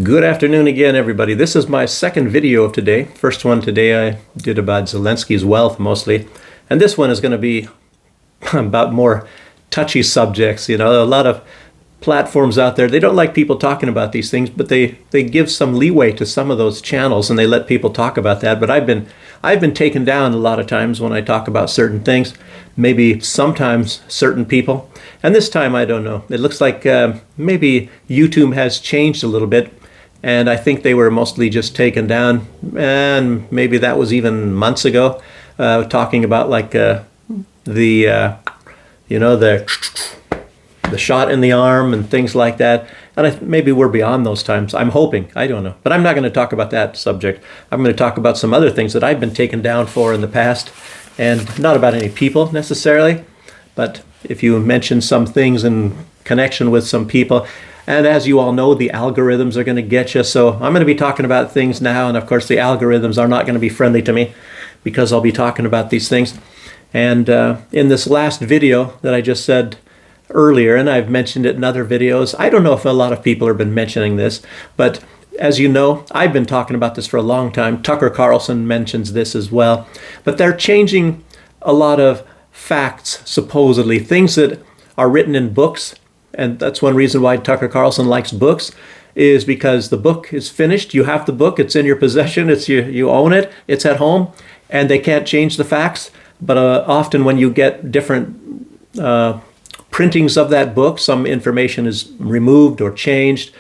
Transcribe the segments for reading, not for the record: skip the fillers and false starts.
Good afternoon again, everybody. This is my second video of today. First one today I did about Zelensky's wealth mostly. And this one is going to be about more touchy subjects. You know, a lot of platforms out there, they don't like people talking about these things, but they give some leeway to some of those channels and they let people talk about that. But I've been taken down a lot of times when I talk about certain things, maybe sometimes certain people. And this time, I don't know. It looks like maybe YouTube has changed a little bit. And I think they were mostly just taken down. And maybe that was even months ago, talking about like the shot in the arm and things like that. And maybe we're beyond those times. I'm hoping. I don't know. But I'm not going to talk about that subject. I'm going to talk about some other things that I've been taken down for in the past. And not about any people necessarily. But if you mention some things in connection with some people. And as you all know, the algorithms are going to get you. So I'm going to be talking about things now. And of course, the algorithms are not going to be friendly to me because I'll be talking about these things. And in this last video that I just said earlier, and I've mentioned it in other videos, I don't know if a lot of people have been mentioning this, but as you know, I've been talking about this for a long time. Tucker Carlson mentions this as well. But they're changing a lot of facts, supposedly, things that are written in books. And that's one reason why Tucker Carlson likes books, is because the book is finished. You have the book. It's in your possession. You own it. It's at home. And they can't change the facts. But often when you get different printings of that book, some information is removed or changed.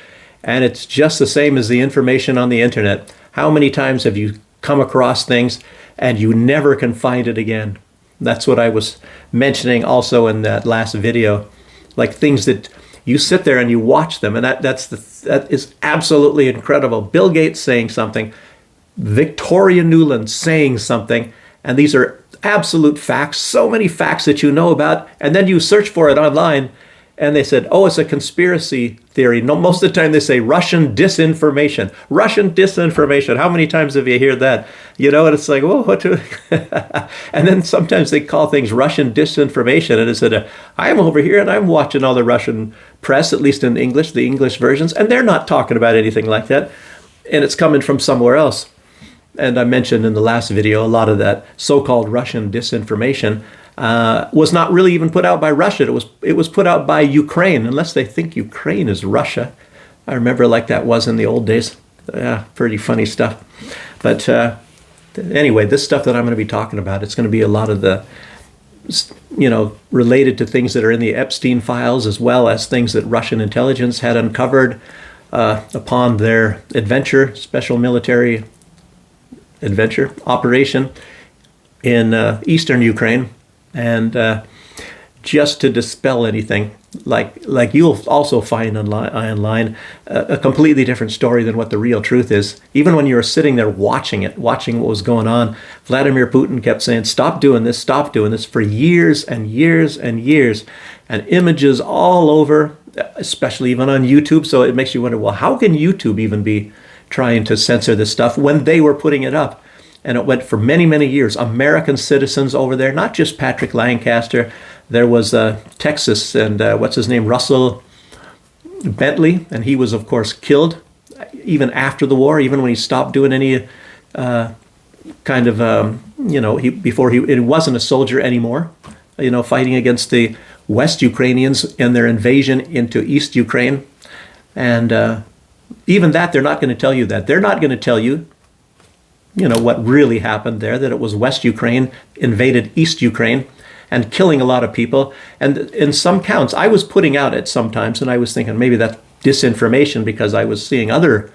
And it's just the same as the information on the internet. How many times have you come across things and you never can find it again? That's what I was mentioning also in that last video. Like things that you sit there and you watch them, and that is absolutely incredible. Bill Gates saying something, Victoria Nuland saying something, and these are absolute facts, so many facts that you know about, and then you search for it online, and they said, oh, it's a conspiracy theory. No, most of the time they say Russian disinformation. Russian disinformation. How many times have you heard that? You know, and it's like, whoa, what? And then sometimes they call things Russian disinformation. And it said, I'm over here and I'm watching all the Russian press, at least in English, the English versions, and they're not talking about anything like that. And it's coming from somewhere else. And I mentioned in the last video, a lot of that so-called Russian disinformation was not really even put out by Russia. It was put out by Ukraine, unless they think Ukraine is Russia. I remember like that was in the old days. Yeah, pretty funny stuff. But anyway, this stuff that I'm going to be talking about, it's going to be a lot of the, related to things that are in the Epstein files, as well as things that Russian intelligence had uncovered upon their special military adventure operation in eastern Ukraine. And just to dispel anything, like you'll also find online a completely different story than what the real truth is. Even when you were sitting there watching what was going on, Vladimir Putin kept saying, stop doing this for years and years and years, and images all over, especially even on YouTube. So it makes you wonder, well, how can YouTube even be trying to censor this stuff when they were putting it up? And it went for many, many years. American citizens over there, not just Patrick Lancaster. There was Texas and what's his name, Russell Bentley. And he was, of course, killed even after the war, even when he stopped doing any he wasn't a soldier anymore, fighting against the West Ukrainians and their invasion into East Ukraine. And even that, they're not going to tell you that. They're not going to tell you, what really happened there, that it was West Ukraine invaded East Ukraine and killing a lot of people. And in some counts, I was putting out it sometimes, and I was thinking maybe that's disinformation because I was seeing other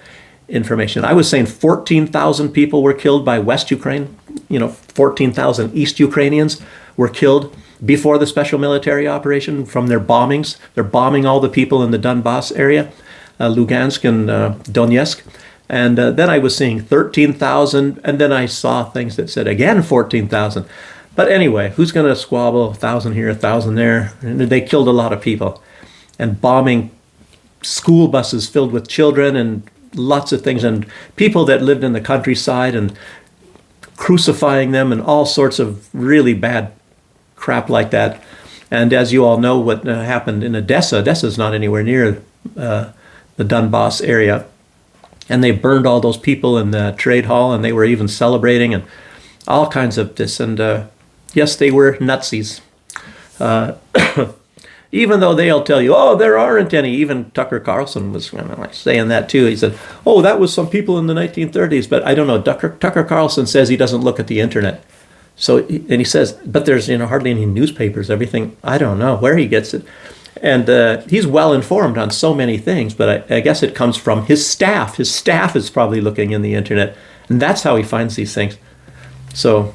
information. I was saying 14,000 people were killed by West Ukraine. 14,000 East Ukrainians were killed before the special military operation from their bombings. They're bombing all the people in the Donbass area, Lugansk and Donetsk. And then I was seeing 13,000, and then I saw things that said, again, 14,000. But anyway, who's going to squabble 1,000 here, 1,000 there? And they killed a lot of people. And bombing school buses filled with children and lots of things. And people that lived in the countryside and crucifying them and all sorts of really bad crap like that. And as you all know, what happened in Odessa, Odessa's not anywhere near the Donbass area. And they burned all those people in the trade hall, and they were even celebrating and all kinds of this. And yes, they were Nazis. Uh, Even though they'll tell you, oh, there aren't any. Even Tucker Carlson was saying that too. He said, oh, that was some people in the 1930s. But I don't know. Tucker Carlson says he doesn't look at the internet. So, and he says, but there's hardly any newspapers. Everything, I don't know where he gets it. And he's well informed on so many things. But I guess it comes from his staff. His staff is probably looking in the internet, and that's how he finds these things. So,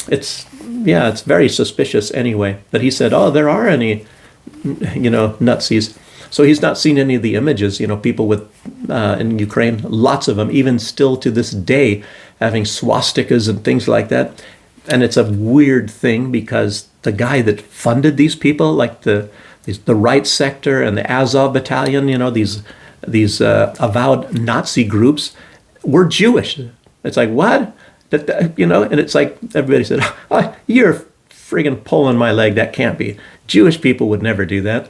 it's very suspicious anyway. But he said, oh, there are any Nazis. So he's not seen any of the images, people with, in Ukraine, lots of them, even still to this day, having swastikas and things like that. And it's a weird thing because the guy that funded these people, like the right sector and the Azov battalion, these avowed Nazi groups, were Jewish. It's like, what? And it's like everybody said, oh, you're friggin' pulling my leg. That can't be. Jewish people would never do that.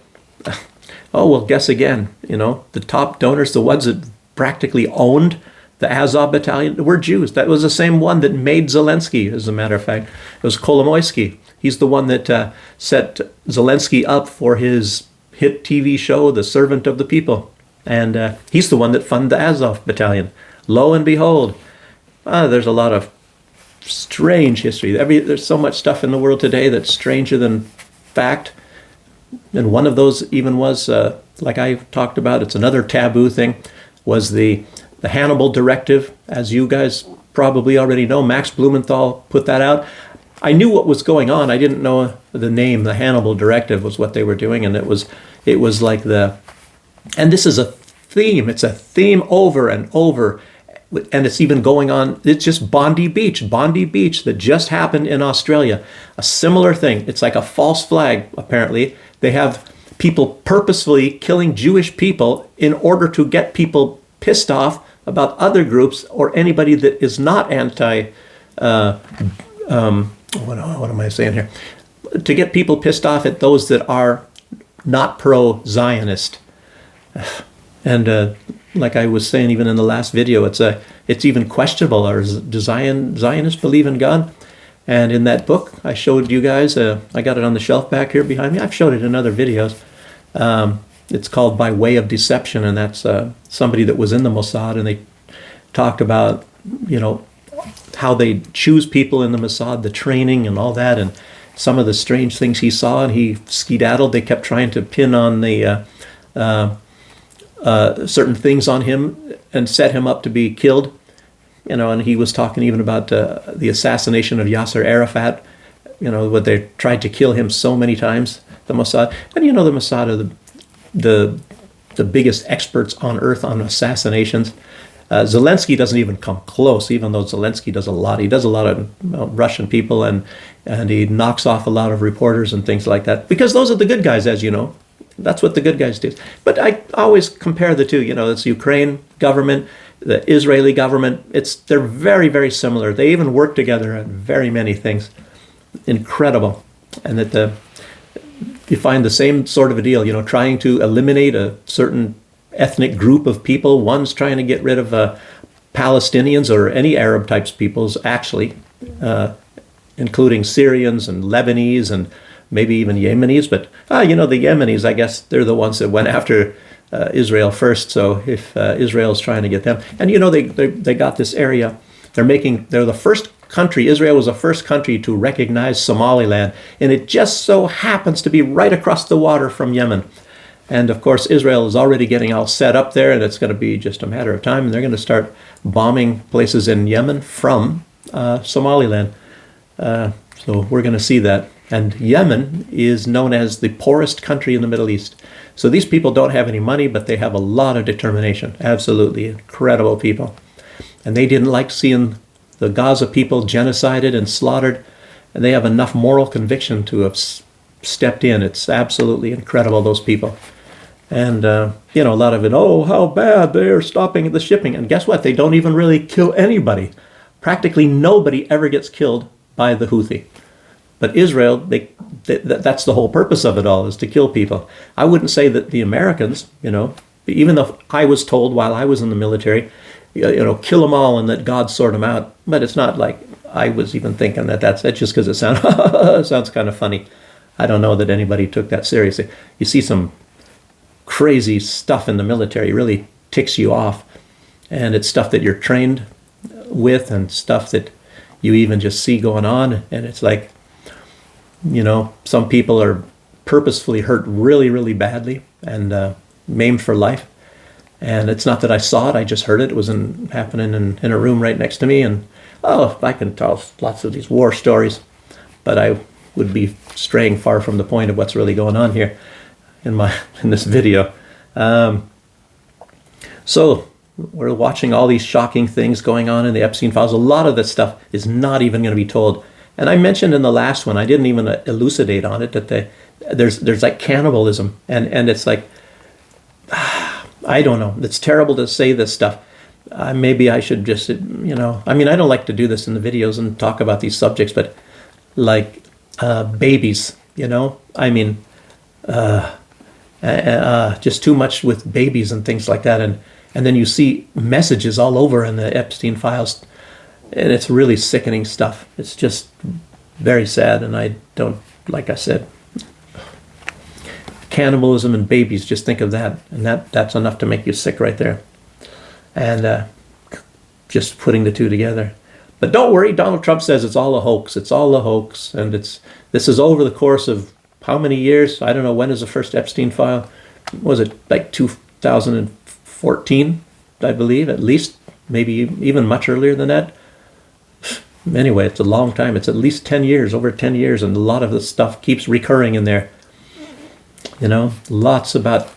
Oh, well, guess again. The top donors, the ones that practically owned the Azov battalion, were Jews. That was the same one that made Zelensky, as a matter of fact. It was Kolomoisky. He's the one that set Zelensky up for his hit TV show, The Servant of the People. And he's the one that funded the Azov battalion. Lo and behold, there's a lot of strange history. There's so much stuff in the world today that's stranger than fact. And one of those even was, like I talked about, it's another taboo thing, was the Hannibal Directive. As you guys probably already know, Max Blumenthal put that out. I knew what was going on. I didn't know the name. The Hannibal Directive was what they were doing, and it was like and this is a theme. It's a theme over and over. And it's even going on. It's just Bondi Beach that just happened in Australia. A similar thing. It's like a false flag, apparently. They have people purposefully killing Jewish people in order to get people pissed off about other groups or anybody that is not what am I saying here? To get people pissed off at those that are not pro-Zionist. And like I was saying, even in the last video, it's even questionable. Do Zionists believe in God? And in that book I showed you guys, I got it on the shelf back here behind me. I've showed it in other videos. It's called By Way of Deception, and that's somebody that was in the Mossad, and they talked about, how they choose people in the Mossad, the training and all that, and some of the strange things he saw, and he skedaddled. They kept trying to pin on the certain things on him and set him up to be killed. And he was talking even about the assassination of Yasser Arafat, what they tried to kill him so many times, the Mossad. And the Mossad are the biggest experts on earth on assassinations. Zelensky doesn't even come close, even though Zelensky does a lot. He does a lot of Russian people, and he knocks off a lot of reporters and things like that, because those are the good guys, as you know. That's what the good guys do. But I always compare the two. It's Ukraine government, the Israeli government. They're very, very similar. They even work together on very many things. Incredible. And that you find the same sort of a deal, trying to eliminate a certain ethnic group of people. One's trying to get rid of Palestinians or any Arab types peoples, actually, including Syrians and Lebanese and maybe even Yemenis. But, the Yemenis, I guess they're the ones that went after Israel first. So if Israel's trying to get them, and they got this area, they're the first country. Israel was the first country to recognize Somaliland, and it just so happens to be right across the water from Yemen. And of course, Israel is already getting all set up there, and it's going to be just a matter of time, and they're going to start bombing places in Yemen from Somaliland. So we're going to see that. And Yemen is known as the poorest country in the Middle East. So these people don't have any money, but they have a lot of determination. Absolutely incredible people. And they didn't like seeing the Gaza people genocided and slaughtered, and they have enough moral conviction to have stepped in. It's absolutely incredible, those people. And, a lot of it, how bad, they're stopping the shipping. And guess what? They don't even really kill anybody. Practically nobody ever gets killed by the Houthi. But Israel, that's the whole purpose of it all, is to kill people. I wouldn't say that the Americans, even though I was told while I was in the military, kill them all and let God sort them out. But it's not like I was even thinking that's just because it sounds kind of funny. I don't know that anybody took that seriously. You see some crazy stuff in the military, really ticks you off. And it's stuff that you're trained with and stuff that you even just see going on. And it's like, some people are purposefully hurt really, really badly and maimed for life. And it's not that I saw it, I just heard it. It was happening in a room right next to me. And, I can tell lots of these war stories, but I would be straying far from the point of what's really going on here in this video. So we're watching all these shocking things going on in the Epstein files. A lot of this stuff is not even going to be told. And I mentioned in the last one, I didn't even elucidate on it, that there's like cannibalism. And it's like, I don't know. It's terrible to say this stuff. Maybe I should just, I don't like to do this in the videos and talk about these subjects, but like babies, just too much with babies and things like that. And then you see messages all over in the Epstein files, and it's really sickening stuff. It's just very sad, and I don't, like I said, cannibalism and babies, just think of that, and that's enough to make you sick right there. And just putting the two together. But don't worry, Donald Trump says it's all a hoax. It's all a hoax, and this is over the course of how many years? I don't know, when is the first Epstein file? Was it like 2014, I believe, at least, maybe even much earlier than that. Anyway, it's a long time. It's at least 10 years, over 10 years, and a lot of the stuff keeps recurring in there. Lots about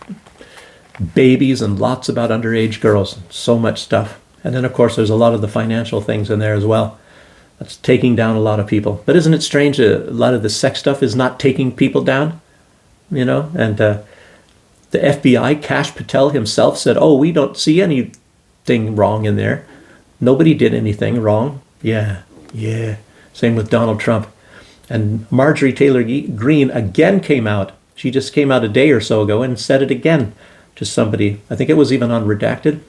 babies and lots about underage girls. So much stuff. And then, of course, there's a lot of the financial things in there as well. That's taking down a lot of people. But isn't it strange that a lot of the sex stuff is not taking people down? And the FBI, Kash Patel himself said, we don't see anything wrong in there. Nobody did anything wrong. Yeah. Same with Donald Trump. And Marjorie Taylor Greene again came out. She just came out a day or so ago and said it again to somebody. I think it was even on Redacted,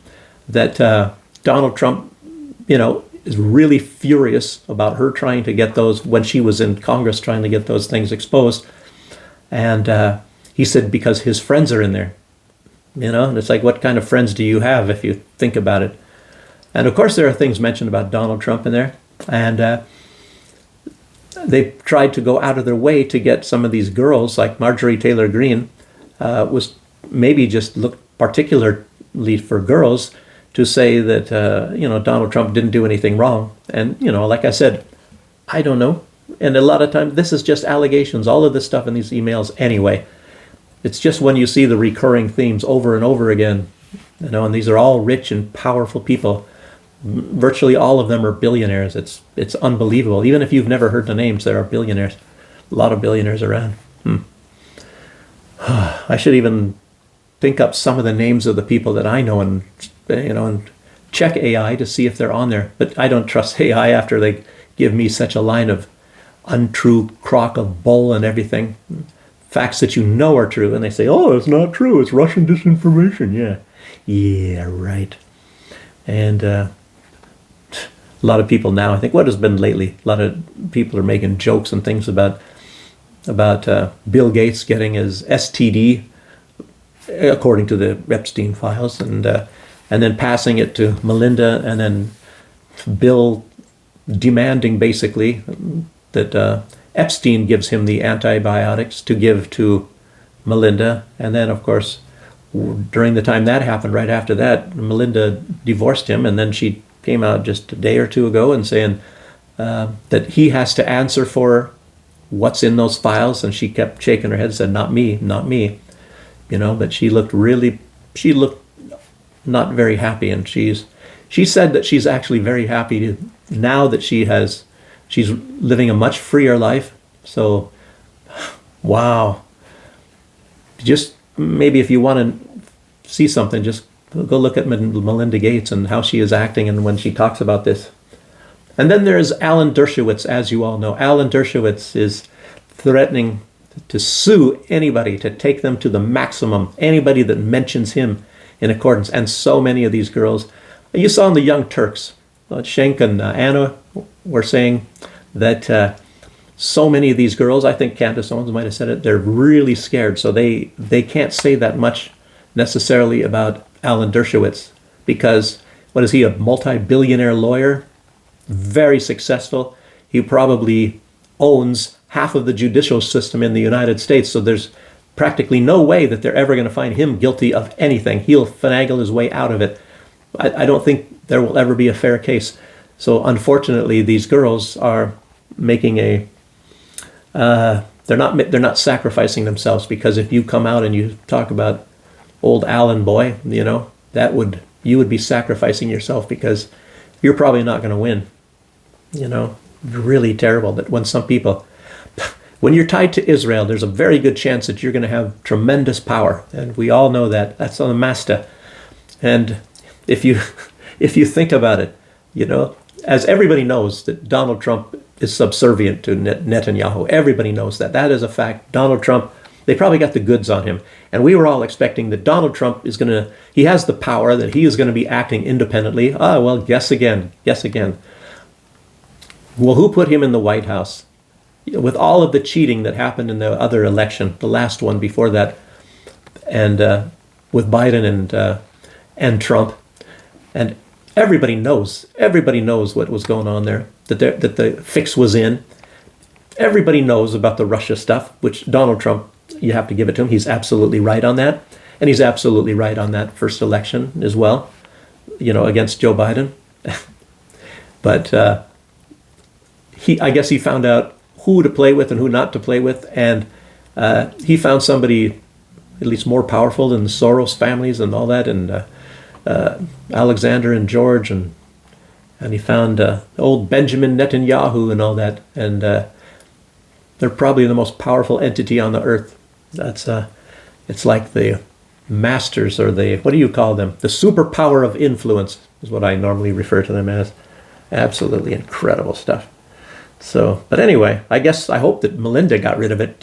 that Donald Trump, is really furious about her trying to get those, when she was in Congress trying to get those things exposed. And he said because his friends are in there. And it's like, what kind of friends do you have if you think about it? And of course there are things mentioned about Donald Trump in there. And they tried to go out of their way to get some of these girls, like Marjorie Taylor Greene, was maybe just looked particularly for girls, to say that, Donald Trump didn't do anything wrong. And, like I said, I don't know. And a lot of times, this is just allegations, all of this stuff in these emails anyway. It's just when you see the recurring themes over and over again, and these are all rich and powerful people. Virtually all of them are billionaires. It's unbelievable. Even if you've never heard the names, there are billionaires. A lot of billionaires around. I should even think up some of the names of the people that I know and check AI to see if they're on there. But I don't trust AI after they give me such a line of untrue crock of bull and everything. Facts that are true, and they say, it's not true, it's Russian disinformation. Yeah, right. And a lot of people now, I think, what has been lately, a lot of people are making jokes and things about Bill Gates getting his STD, according to the Epstein files, and then passing it to Melinda, and then Bill demanding basically that Epstein gives him the antibiotics to give to Melinda. And then, of course, during the time that happened, right after that, Melinda divorced him, and then she came out just a day or two ago and saying that he has to answer for what's in those files. And she kept shaking her head and said, not me, not me. But she looked not very happy. And she said that she's actually very happy now that she's living a much freer life. So, wow. Just maybe if you want to see something, just go look at Melinda Gates and how she is acting and when she talks about this. And then there's Alan Dershowitz, as you all know. Alan Dershowitz is threatening to sue anybody, to take them to the maximum. Anybody that mentions him in accordance. And so many of these girls, you saw in the Young Turks, Schenk and Anna were saying that so many of these girls, I think Candace Owens might have said it, they're really scared. So they can't say that much necessarily about Alan Dershowitz, because what is he, a multi-billionaire lawyer? Very successful. He probably owns half of the judicial system in the United States. So there's practically no way that they're ever going to find him guilty of anything. He'll finagle his way out of it. I don't think there will ever be a fair case. So unfortunately, these girls are making a they're not sacrificing themselves, because if you come out and you talk about old Alan boy, you know, you would be sacrificing yourself, because you're probably not going to win. You know, really terrible that when you're tied to Israel, there's a very good chance that you're going to have tremendous power, and we all know that. That's on the Masta. And if you think about it, you know, as everybody knows that Donald Trump is subservient to Netanyahu. Everybody knows that. That is a fact. Donald Trump, they probably got the goods on him. And we were all expecting that Donald Trump he has the power, that he is going to be acting independently. Well, guess again. Well, who put him in the White House? With all of the cheating that happened in the other election, the last one before that, and with Biden and Trump, and everybody knows what was going on there, that the fix was in. Everybody knows about the Russia stuff, which Donald Trump, you have to give it to him. He's absolutely right on that. And he's absolutely right on that first election as well, you know, against Joe Biden. But I guess he found out who to play with and who not to play with. And he found somebody at least more powerful than the Soros families and all that, and Alexander and George, and he found old Benjamin Netanyahu and all that, and they're probably the most powerful entity on the earth. That's it's like the masters, or what do you call them? The superpower of influence is what I normally refer to them as. Absolutely incredible stuff. So, but anyway, I hope that Melinda got rid of it.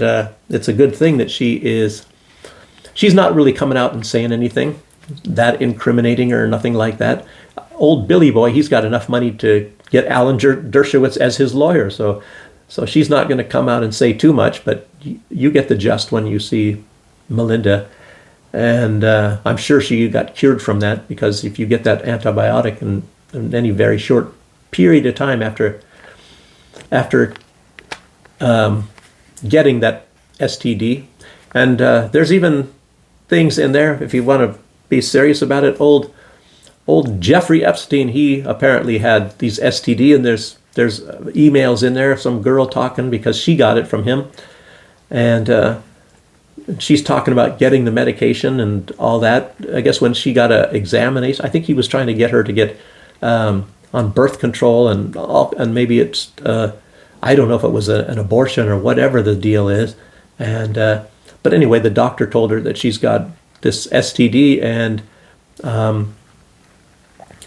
It's a good thing that she's not really coming out and saying anything that incriminating or nothing like that. Old Billy Boy, he's got enough money to get Alan Dershowitz as his lawyer. So she's not going to come out and say too much, but you get the gist when you see Melinda. And I'm sure she got cured from that, because if you get that antibiotic in any very short period of time after getting that STD, and there's even things in there, if you want to be serious about it, old Jeffrey Epstein, he apparently had these STD, and there's emails in there of some girl talking, because she got it from him, and she's talking about getting the medication and all that. I guess when she got an examination, I think he was trying to get her to get on birth control, and maybe it's I don't know if it was an abortion or whatever the deal is, and but anyway, the doctor told her that she's got this STD, and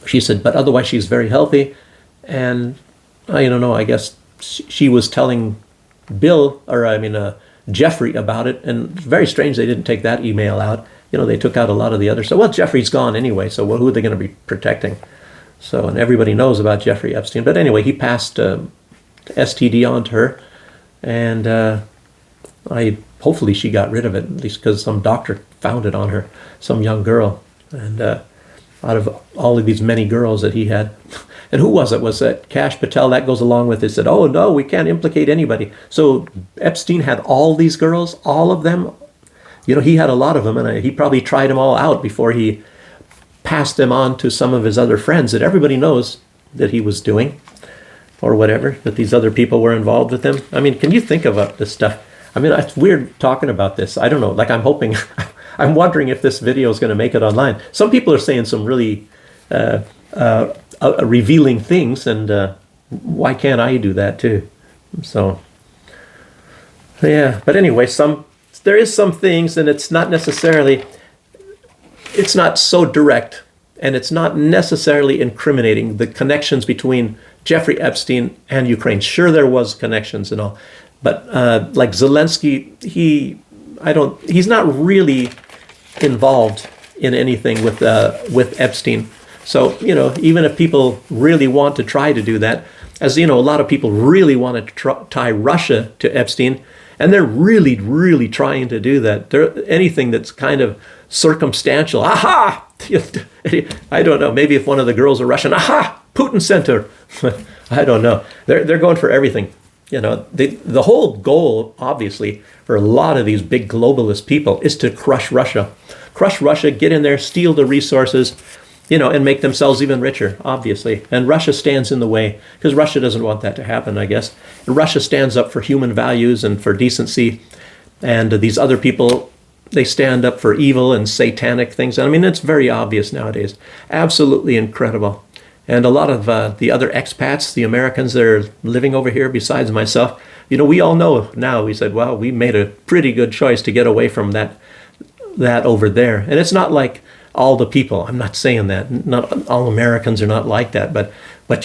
she said, but otherwise she's very healthy. And I don't know, I guess she was telling Jeffrey about it, and it's very strange they didn't take that email out. You know, they took out a lot of the other stuff. Well, Jeffrey's gone anyway, so who are they going to be protecting? So, and everybody knows about Jeffrey Epstein. But anyway, he passed STD on to her, and hopefully she got rid of it, at least because some doctor found it on her, some young girl. And out of all of these many girls that he had. And who was it? Was that Kash Patel? That goes along with it. Said, oh, no, we can't implicate anybody. So Epstein had all these girls, all of them. You know, he had a lot of them, and he probably tried them all out before he passed them on to some of his other friends that everybody knows that he was doing, or whatever, that these other people were involved with him. I mean, can you think about this stuff? I mean, it's weird talking about this. I don't know. Like, I'm wondering if this video is going to make it online. Some people are saying some really revealing things, and why can't I do that too? So, yeah. But anyway, there is some things, and it's not so direct, and it's not necessarily incriminating, the connections between Jeffrey Epstein and Ukraine. Sure, there was connections and all, but like Zelensky, he's not really involved in anything with Epstein. So, even if people really want to try to do that, as a lot of people really want to tie Russia to Epstein, and they're really, really trying to do that. Anything that's kind of circumstantial, aha! I don't know. Maybe if one of the girls are Russian, aha! Putin sent her. I don't know. They're going for everything. The whole goal, obviously, for a lot of these big globalist people is to crush Russia. Crush Russia, get in there, steal the resources, and make themselves even richer, obviously. And Russia stands in the way, because Russia doesn't want that to happen, I guess. And Russia stands up for human values and for decency. And these other people, they stand up for evil and satanic things. I mean, it's very obvious nowadays. Absolutely incredible. And a lot of the other expats, the Americans that are living over here besides myself, we all know now, we said, well, we made a pretty good choice to get away from that over there. And it's not like all the people, I'm not saying that, not all Americans are not like that, but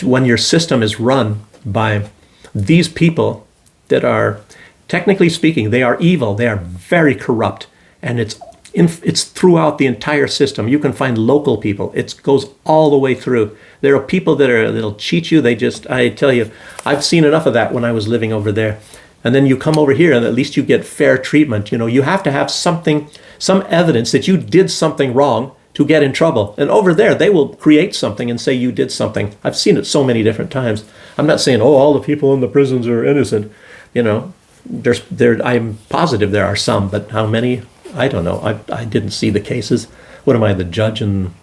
when your system is run by these people that are, technically speaking, they are evil, they are very corrupt, and it's throughout the entire system. You can find local people. It goes all the way through. There are people that'll cheat you. I tell you, I've seen enough of that when I was living over there. And then you come over here and at least you get fair treatment. You have to have some evidence that you did something wrong to get in trouble. And over there, they will create something and say you did something. I've seen it so many different times. I'm not saying, all the people in the prisons are innocent. I'm positive there are some, but how many? I don't know. I didn't see the cases. What am I, the judge and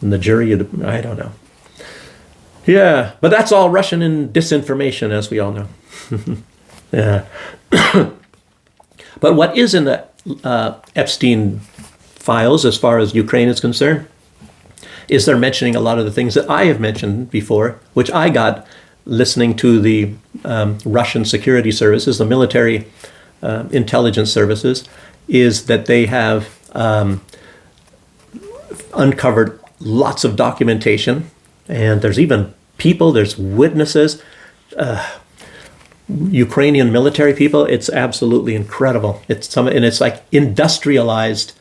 the jury? I don't know. Yeah, but that's all Russian and disinformation, as we all know. Yeah. But what is in the Epstein files, as far as Ukraine is concerned, is they're mentioning a lot of the things that I have mentioned before, which I got listening to the Russian security services, the military intelligence services, is that they have uncovered lots of documentation, and there's even people, there's witnesses, Ukrainian military people. It's absolutely incredible. It's like industrialized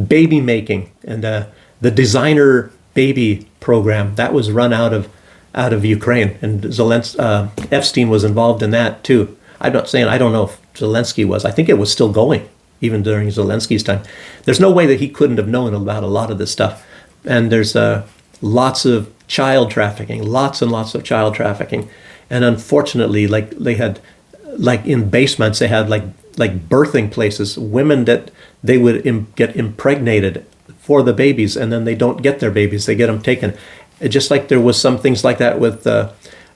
baby making, and the designer baby program that was run out of Ukraine, and Epstein was involved in that too. I'm not saying, I don't know if Zelensky was. I think it was still going even during Zelensky's time. There's no way that he couldn't have known about a lot of this stuff. And there's lots of child trafficking, lots and lots of child trafficking. And unfortunately, like they had, like in basements, they had like birthing places, women that they would get impregnated for the babies, and then they don't get their babies, they get them taken. Just like there was some things like that with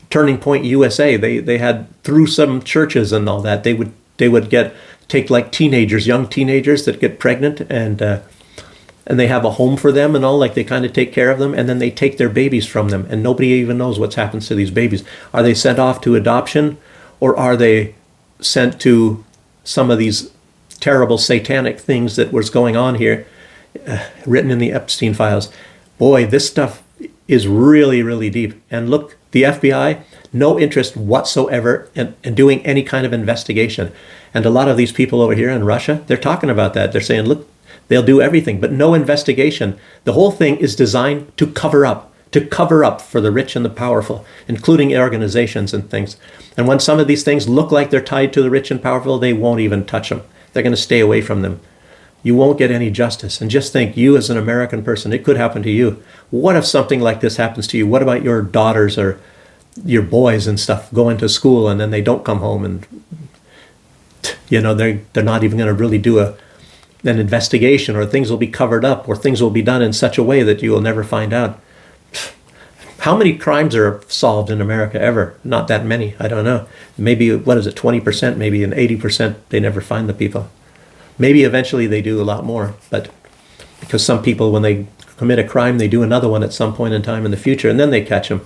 Turning Point USA. They had, through some churches and all that, they would take like young teenagers that get pregnant, and they have a home for them and all, like they kind of take care of them, and then they take their babies from them, and nobody even knows what's happened to these babies. Are they sent off to adoption, or are they sent to some of these terrible satanic things that was going on here, written in the Epstein files? Boy, this stuff is really, really deep. And look, the FBI, no interest whatsoever in doing any kind of investigation. And a lot of these people over here in Russia, they're talking about that. They're saying, look, they'll do everything, but no investigation. The whole thing is designed to cover up for the rich and the powerful, including organizations and things. And when some of these things look like they're tied to the rich and powerful, they won't even touch them. They're going to stay away from them. You won't get any justice. And just think, you as an American person, it could happen to you. What if something like this happens to you? What about your daughters or your boys and stuff going to school, and then they don't come home, and they're not even going to really do an investigation, or things will be covered up, or things will be done in such a way that you will never find out. How many crimes are solved in America ever? Not that many. I don't know. Maybe, 20%, maybe, and 80% they never find the people. Maybe eventually they do a lot more, but because some people, when they commit a crime, they do another one at some point in time in the future, and then they catch them.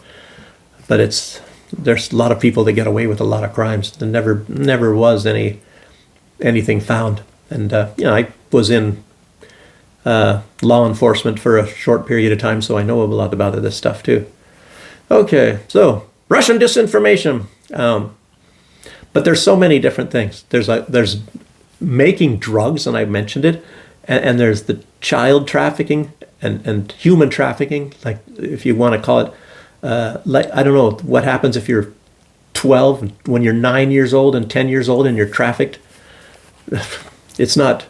But there's a lot of people that get away with a lot of crimes. There never was anything found. And I was in law enforcement for a short period of time, so I know a lot about this stuff too. Okay, so Russian disinformation. But there's so many different things. There's making drugs, and I mentioned it, and there's the child trafficking and human trafficking, like if you want to call it, like I don't know what happens if you're 12 when you're 9 years old and 10 years old and you're trafficked. It's not,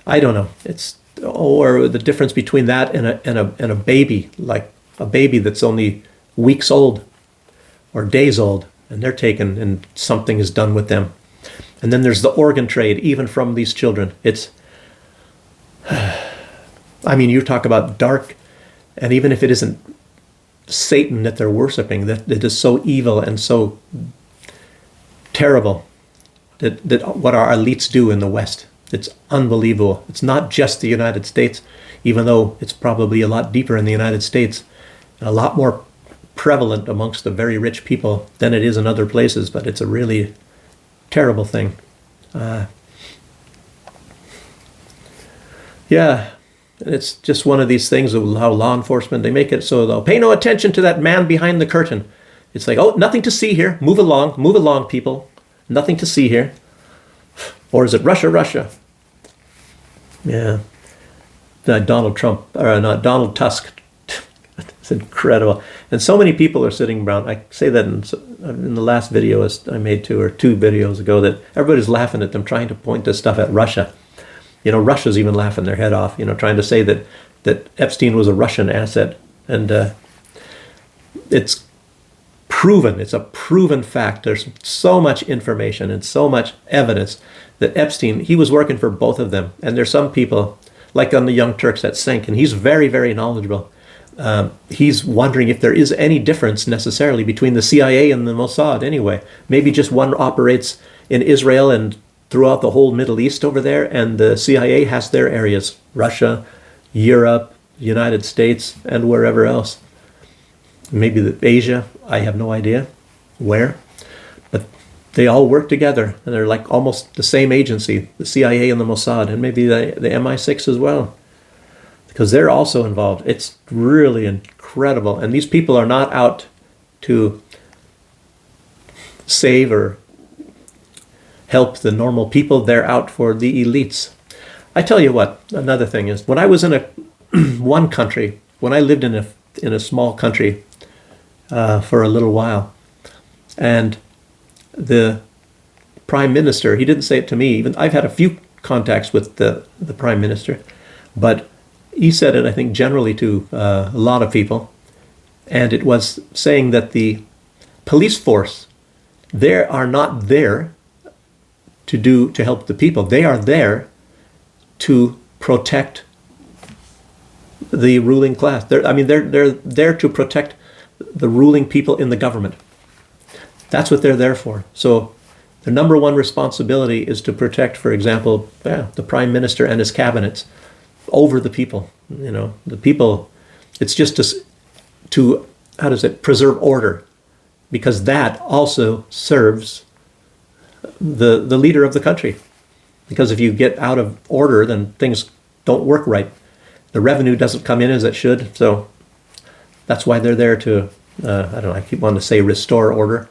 I don't know. It's, or the difference between that and a baby, like a baby that's only weeks old or days old, and they're taken and something is done with them. And then there's the organ trade, even from these children. It's, I mean, you talk about dark, and even if it isn't Satan that they're worshiping, that it is so evil and so terrible that what our elites do in the West. It's unbelievable. It's not just the United States, even though it's probably a lot deeper in the United States, and a lot more prevalent amongst the very rich people than it is in other places, but it's a really terrible thing. Yeah, it's just one of these things of how law enforcement, they make it so they'll pay no attention to that man behind the curtain. It's like, oh, nothing to see here. Move along, people. Nothing to see here. Or is it Russia, Russia? Yeah. Donald Trump, or not, Donald Tusk. It's incredible. And so many people are sitting around. I say that in the last video I made two videos ago, that everybody's laughing at them, trying to point this stuff at Russia. You know, Russia's even laughing their head off, you know, trying to say that Epstein was a Russian asset. And it's proven. It's a proven fact. There's so much information and so much evidence that Epstein, he was working for both of them. And there's some people, like on the Young Turks that sank, and he's very, very knowledgeable. He's wondering if there is any difference necessarily between the CIA and the Mossad anyway. Maybe just one operates in Israel and throughout the whole Middle East over there, and the CIA has their areas, Russia, Europe, United States, and wherever else. Maybe Asia, I have no idea where. But they all work together, and they're like almost the same agency, the CIA and the Mossad, and maybe the MI6 as well, because they're also involved. It's really incredible. And these people are not out to save or help the normal people. They're out for the elites. I tell you what, another thing is, when I was in one country, when I lived in a small country for a little while, and the prime minister, he didn't say it to me, even I've had a few contacts with the prime minister, but he said it, I think, generally to a lot of people, and it was saying that the police force, they are not there to help the people. They are there to protect the ruling class. They're there to protect the ruling people in the government. That's what they're there for. So their number one responsibility is to protect, for example, the prime minister and his cabinets over the people. You know, the people, it's just to preserve order, because that also serves the leader of the country. Because if you get out of order, then things don't work right. The revenue doesn't come in as it should. So that's why they're there to, I keep wanting to say restore order,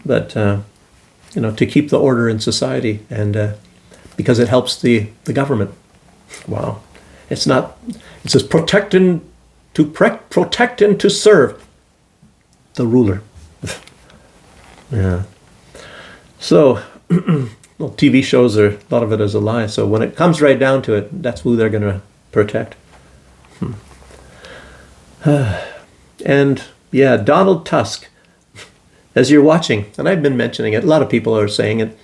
but, to keep the order in society, and because it helps the government. Wow. It says protect and to serve the ruler. Yeah. So, well, TV shows a lot of it is a lie. So when it comes right down to it, that's who they're going to protect. And yeah, Donald Tusk, as you're watching, and I've been mentioning it, a lot of people are saying it.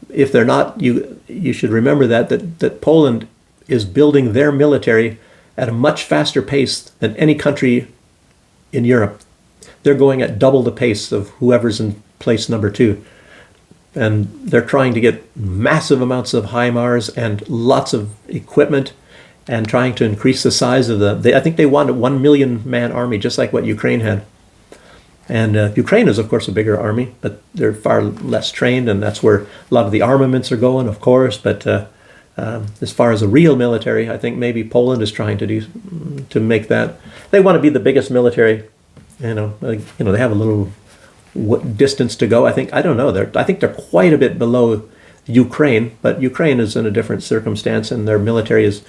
If they're not, you should remember that Poland is building their military at a much faster pace than any country in Europe. They're going at double the pace of whoever's in place number 2. And they're trying to get massive amounts of HIMARS and lots of equipment, and trying to increase the size of I think they want a 1 million man army, just like what Ukraine had. And Ukraine is, of course, a bigger army, but they're far less trained, and that's where a lot of the armaments are going, of course. But as far as a real military, I think maybe Poland is trying to make that. They want to be the biggest military. They have a little distance to go. I don't know. I think they're quite a bit below Ukraine, but Ukraine is in a different circumstance, and their military is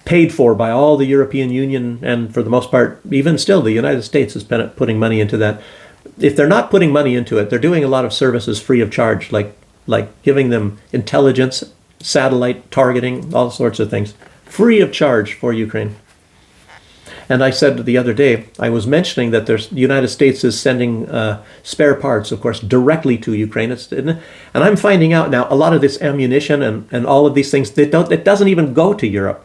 paid for by all the European Union, and for the most part, even still, the United States is putting money into that. If they're not putting money into it, they're doing a lot of services free of charge, like giving them intelligence, satellite targeting, all sorts of things, free of charge for Ukraine. And I said the other day, I was mentioning that the United States is sending spare parts, of course, directly to Ukraine. And I'm finding out now a lot of this ammunition and all of these things, it doesn't even go to Europe,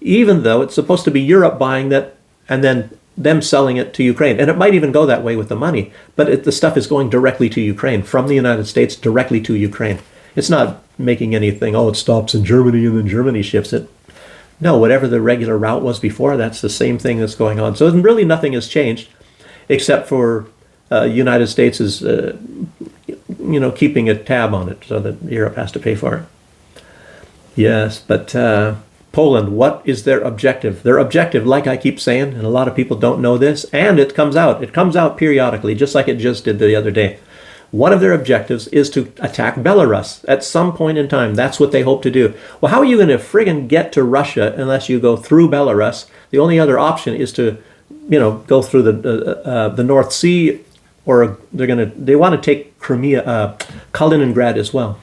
even though it's supposed to be Europe buying that and then them selling it to Ukraine. And it might even go that way with the money, but the stuff is going directly to Ukraine, from the United States directly to Ukraine. It's not making anything, it stops in Germany and then Germany ships it. No, whatever the regular route was before, that's the same thing that's going on. So really nothing has changed, except for United States is, keeping a tab on it so that Europe has to pay for it. Yes, but Poland, what is their objective? Their objective, like I keep saying, and a lot of people don't know this, and it comes out. It comes out periodically, just like it just did the other day. One of their objectives is to attack Belarus at some point in time. That's what they hope to do. Well, how are you going to friggin' get to Russia unless you go through Belarus? The only other option is to, go through the North Sea, or they want to take Crimea, Kaliningrad as well.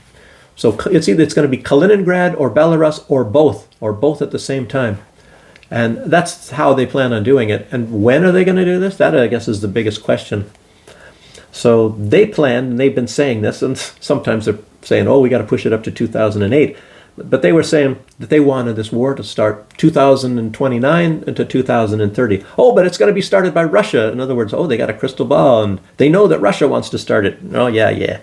So it's going to be Kaliningrad or Belarus or both at the same time. And that's how they plan on doing it. And when are they going to do this? That, I guess, is the biggest question. So they planned, and they've been saying this, and sometimes they're saying, we got to push it up to 2008. But they were saying that they wanted this war to start 2029 into 2030. But it's going to be started by Russia. In other words, they got a crystal ball, and they know that Russia wants to start it. Yeah.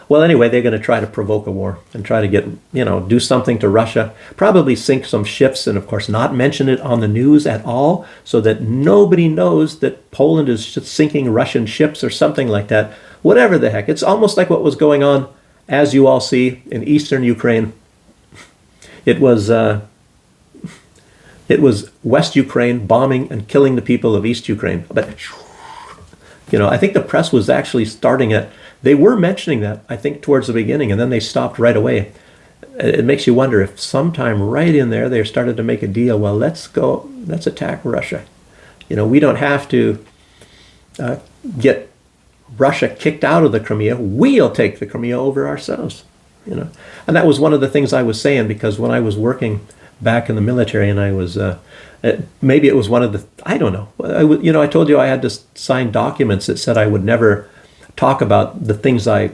Well, anyway, they're going to try to provoke a war and try to get, do something to Russia, probably sink some ships, and of course not mention it on the news at all, so that nobody knows that Poland is just sinking Russian ships or something like that. Whatever the heck. It's almost like what was going on, as you all see, in eastern Ukraine. It was West Ukraine bombing and killing the people of East Ukraine. But, I think the press was actually starting it. They were mentioning that, I think, towards the beginning, and then they stopped right away. It makes you wonder if sometime right in there they started to make a deal. Well, let's attack Russia. We don't have to get Russia kicked out of the Crimea. We'll take the Crimea over ourselves. And that was one of the things I was saying, because when I was working back in the military, and I was maybe it was one of the, I don't know. I told you I had to sign documents that said I would never talk about the things I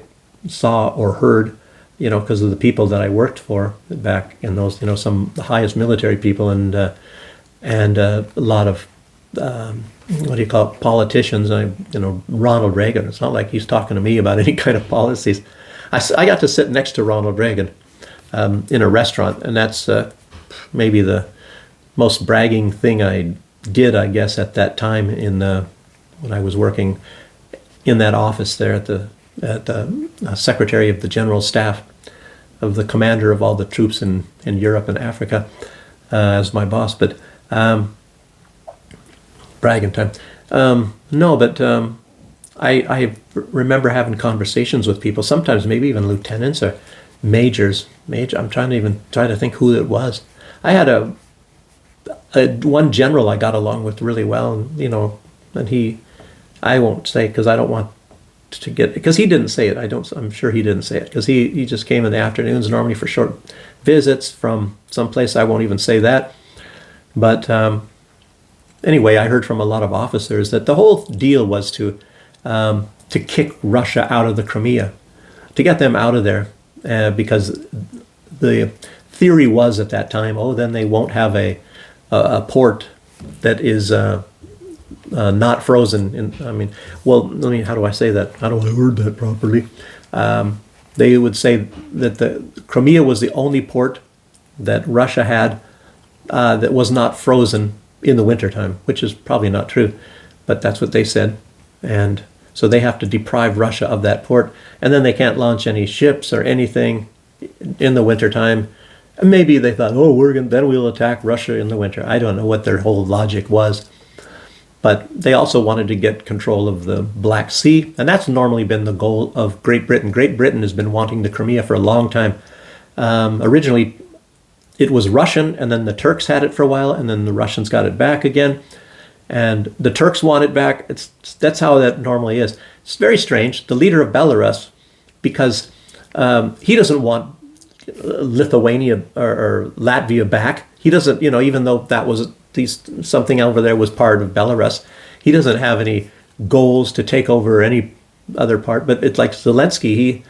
saw or heard, because of the people that I worked for back in those, some of the highest military people, and a lot of politicians. Ronald Reagan. It's not like he's talking to me about any kind of policies. I got to sit next to Ronald Reagan in a restaurant, and that's maybe the most bragging thing I did, I guess, at that time when I was working in that office there at the Secretary of the General Staff of the commander of all the troops in Europe and Africa as my boss. But bragging time. I remember having conversations with people, sometimes maybe even lieutenants or majors. I'm trying to think who it was. I had one general I got along with really well, and I won't say, because I don't want to get, because he didn't say it. I'm sure he didn't say it, because he just came in the afternoons normally for short visits from someplace. I won't even say that. But anyway, I heard from a lot of officers that the whole deal was to kick Russia out of the Crimea, to get them out of there, because the theory was at that time, then they won't have a port that is not frozen. How do I say that? How do I word that properly? They would say that the Crimea was the only port that Russia had that was not frozen in the wintertime, which is probably not true, but that's what they said. And so they have to deprive Russia of that port, and then they can't launch any ships or anything in the wintertime. And maybe they thought, then we'll attack Russia in the winter. I don't know what their whole logic was. But they also wanted to get control of the Black Sea, and that's normally been the goal of Great Britain. Great Britain has been wanting the Crimea for a long time. Originally, it was Russian, and then the Turks had it for a while, and then the Russians got it back again, and the Turks want it back. That's how that normally is. It's very strange. The leader of Belarus, because he doesn't want Lithuania or Latvia back. He doesn't, even though that was something over there was part of Belarus, he doesn't have any goals to take over any other part. But it's like Zelensky,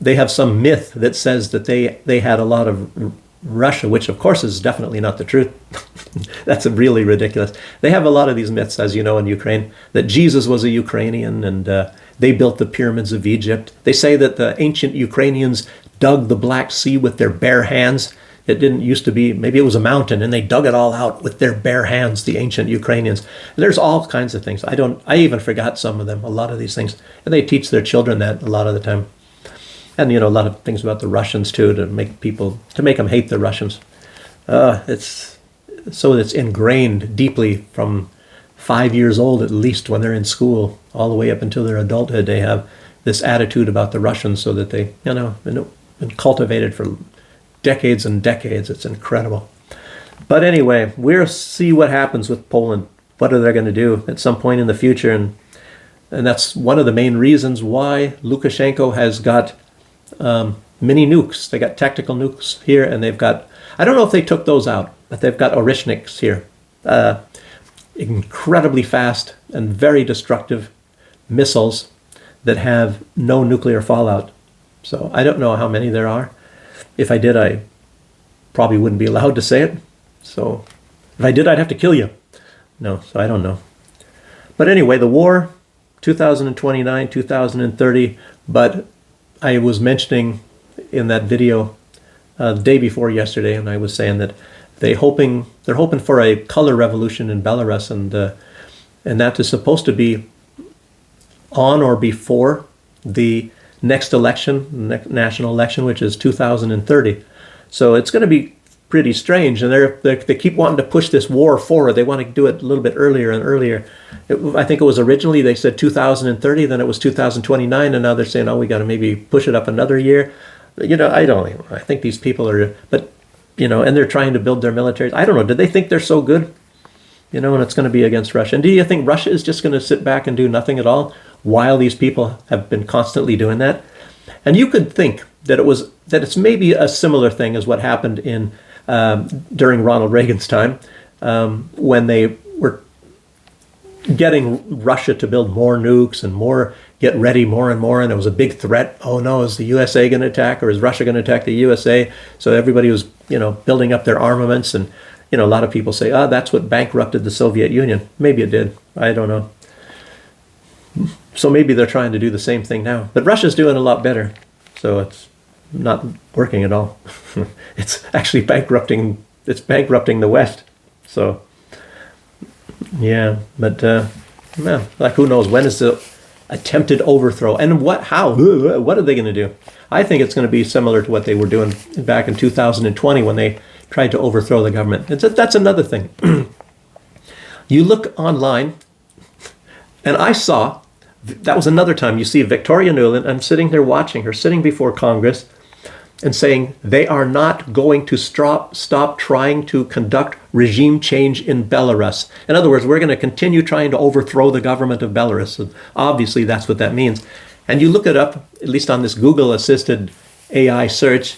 they have some myth that says that they had a lot of Russia, which of course is definitely not the truth. That's really ridiculous. They have a lot of these myths, as you know, in Ukraine, that Jesus was a Ukrainian and they built the pyramids of Egypt. They say that the ancient Ukrainians dug the Black Sea with their bare hands. It didn't used to be, maybe it was a mountain, and they dug it all out with their bare hands, the ancient Ukrainians. And there's all kinds of things. I even forgot some of them, a lot of these things. And they teach their children that a lot of the time. And, a lot of things about the Russians, too, to make them hate the Russians. It's ingrained deeply from 5 years old, at least, when they're in school, all the way up until their adulthood. They have this attitude about the Russians so that they, been cultivated for decades and decades. It's incredible. But anyway, we'll see what happens with Poland. What are they going to do at some point in the future? And that's one of the main reasons why Lukashenko has got mini nukes. They got tactical nukes here, and they've got, I don't know if they took those out, but they've got Orishniks here. Incredibly fast and very destructive missiles that have no nuclear fallout. So I don't know how many there are. If I did, I probably wouldn't be allowed to say it. So if I did, I'd have to kill you. No, so I don't know. But anyway, the war, 2029, 2030, but I was mentioning in that video the day before yesterday, and I was saying that they're hoping for a color revolution in Belarus, and that is supposed to be on or before the next election, national election, which is 2030. So it's going to be pretty strange, and they keep wanting to push this war forward. They want to do it a little bit earlier and earlier. I think it was originally they said 2030, then it was 2029, and now they're saying, oh, we got to maybe push it up another year. I think these people are, but and they're trying to build their militaries. I don't know. Do they think they're so good? And it's going to be against Russia. And do you think Russia is just going to sit back and do nothing at all while these people have been constantly doing that? And you could think that it's maybe a similar thing as what happened in during Ronald Reagan's time, when they were getting Russia to build more nukes and get ready more and more, and it was a big threat. Oh no, is the USA going to attack, or is Russia going to attack the USA? So everybody was, building up their armaments, and a lot of people say, that's what bankrupted the Soviet Union. Maybe it did. I don't know. So maybe they're trying to do the same thing now. But Russia's doing a lot better, so it's not working at all. It's actually bankrupting the West. So yeah, but who knows, when is the attempted overthrow, and what are they going to do? I think it's going to be similar to what they were doing back in 2020 when they tried to overthrow the government. That's another thing. You look online, and I saw, that was another time you see Victoria Nuland. I'm sitting there watching her, sitting before Congress, and saying they are not going to stop trying to conduct regime change in Belarus. In other words, we're going to continue trying to overthrow the government of Belarus. And obviously, that's what that means. And you look it up, at least on this Google-assisted AI search,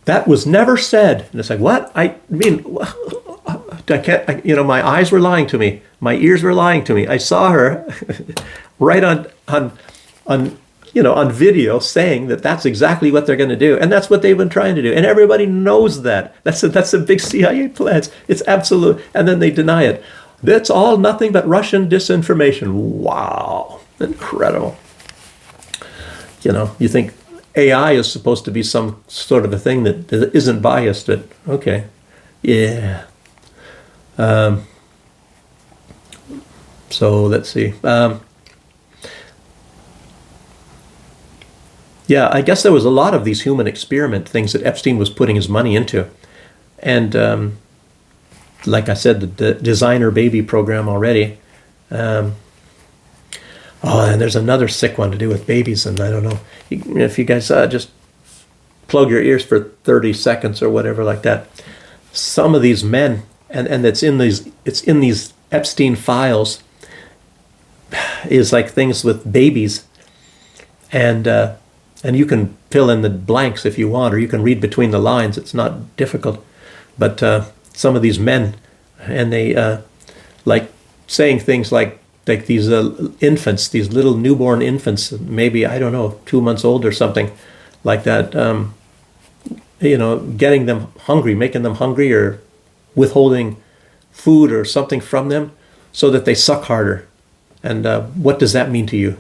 that was never said. And it's like, what? I mean, I can't. My eyes were lying to me. My ears were lying to me. I saw her right on video saying that that's exactly what they're going to do. And that's what they've been trying to do. And everybody knows that. That's a big CIA pledge. It's absolute. And then they deny it. That's all nothing but Russian disinformation. Wow. Incredible. You think AI is supposed to be some sort of a thing that isn't biased, but okay. Yeah. So let's see. Yeah, I guess there was a lot of these human experiment things that Epstein was putting his money into. And like I said, the designer baby program already. And there's another sick one to do with babies, and I don't know. If you guys just plug your ears for 30 seconds or whatever like that. some of these men, and it's in these Epstein files, is like things with babies, and you can fill in the blanks if you want, or you can read between the lines. It's not difficult. But some of these men, and they like saying things like these infants, these little newborn infants, maybe, I don't know, 2 months old or something like that, getting them hungry, making them hungry, or withholding food or something from them so that they suck harder. And what does that mean to you?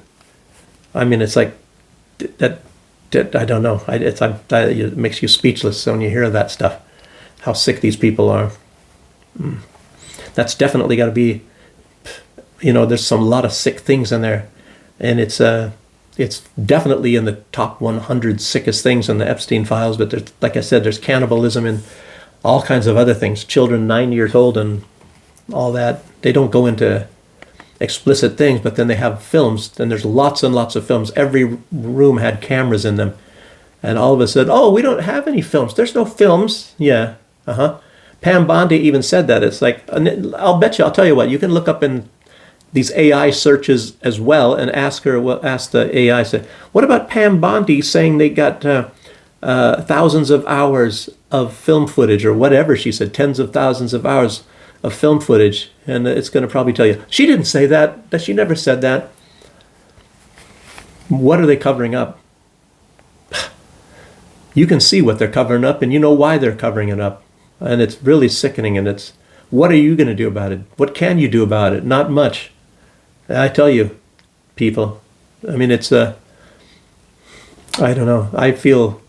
I mean, it's like that. I don't know. It makes you speechless when you hear that stuff. How sick these people are. That's definitely got to be. There's a lot of sick things in there, and it's definitely in the top 100 sickest things in the Epstein files. But there's, like I said, there's cannibalism and all kinds of other things. Children 9 years old and all that. They don't go into explicit things, but then they have films, and there's lots and lots of films. Every room had cameras in them, and all of us said, "Oh, we don't have any films. There's no films." Yeah, Pam Bondi even said that. It's like, I'll tell you what, you can look up in these AI searches as well and ask the AI, say, what about Pam Bondi saying they got thousands of hours of film footage, or whatever she said, tens of thousands of hours of film footage, and it's going to probably tell you, she didn't say that she never said that. What are they covering up? You can see what they're covering up, and you know why they're covering it up. And it's really sickening, and what are you going to do about it? What can you do about it? Not much. I tell you, people. I mean, it's I don't know. I feel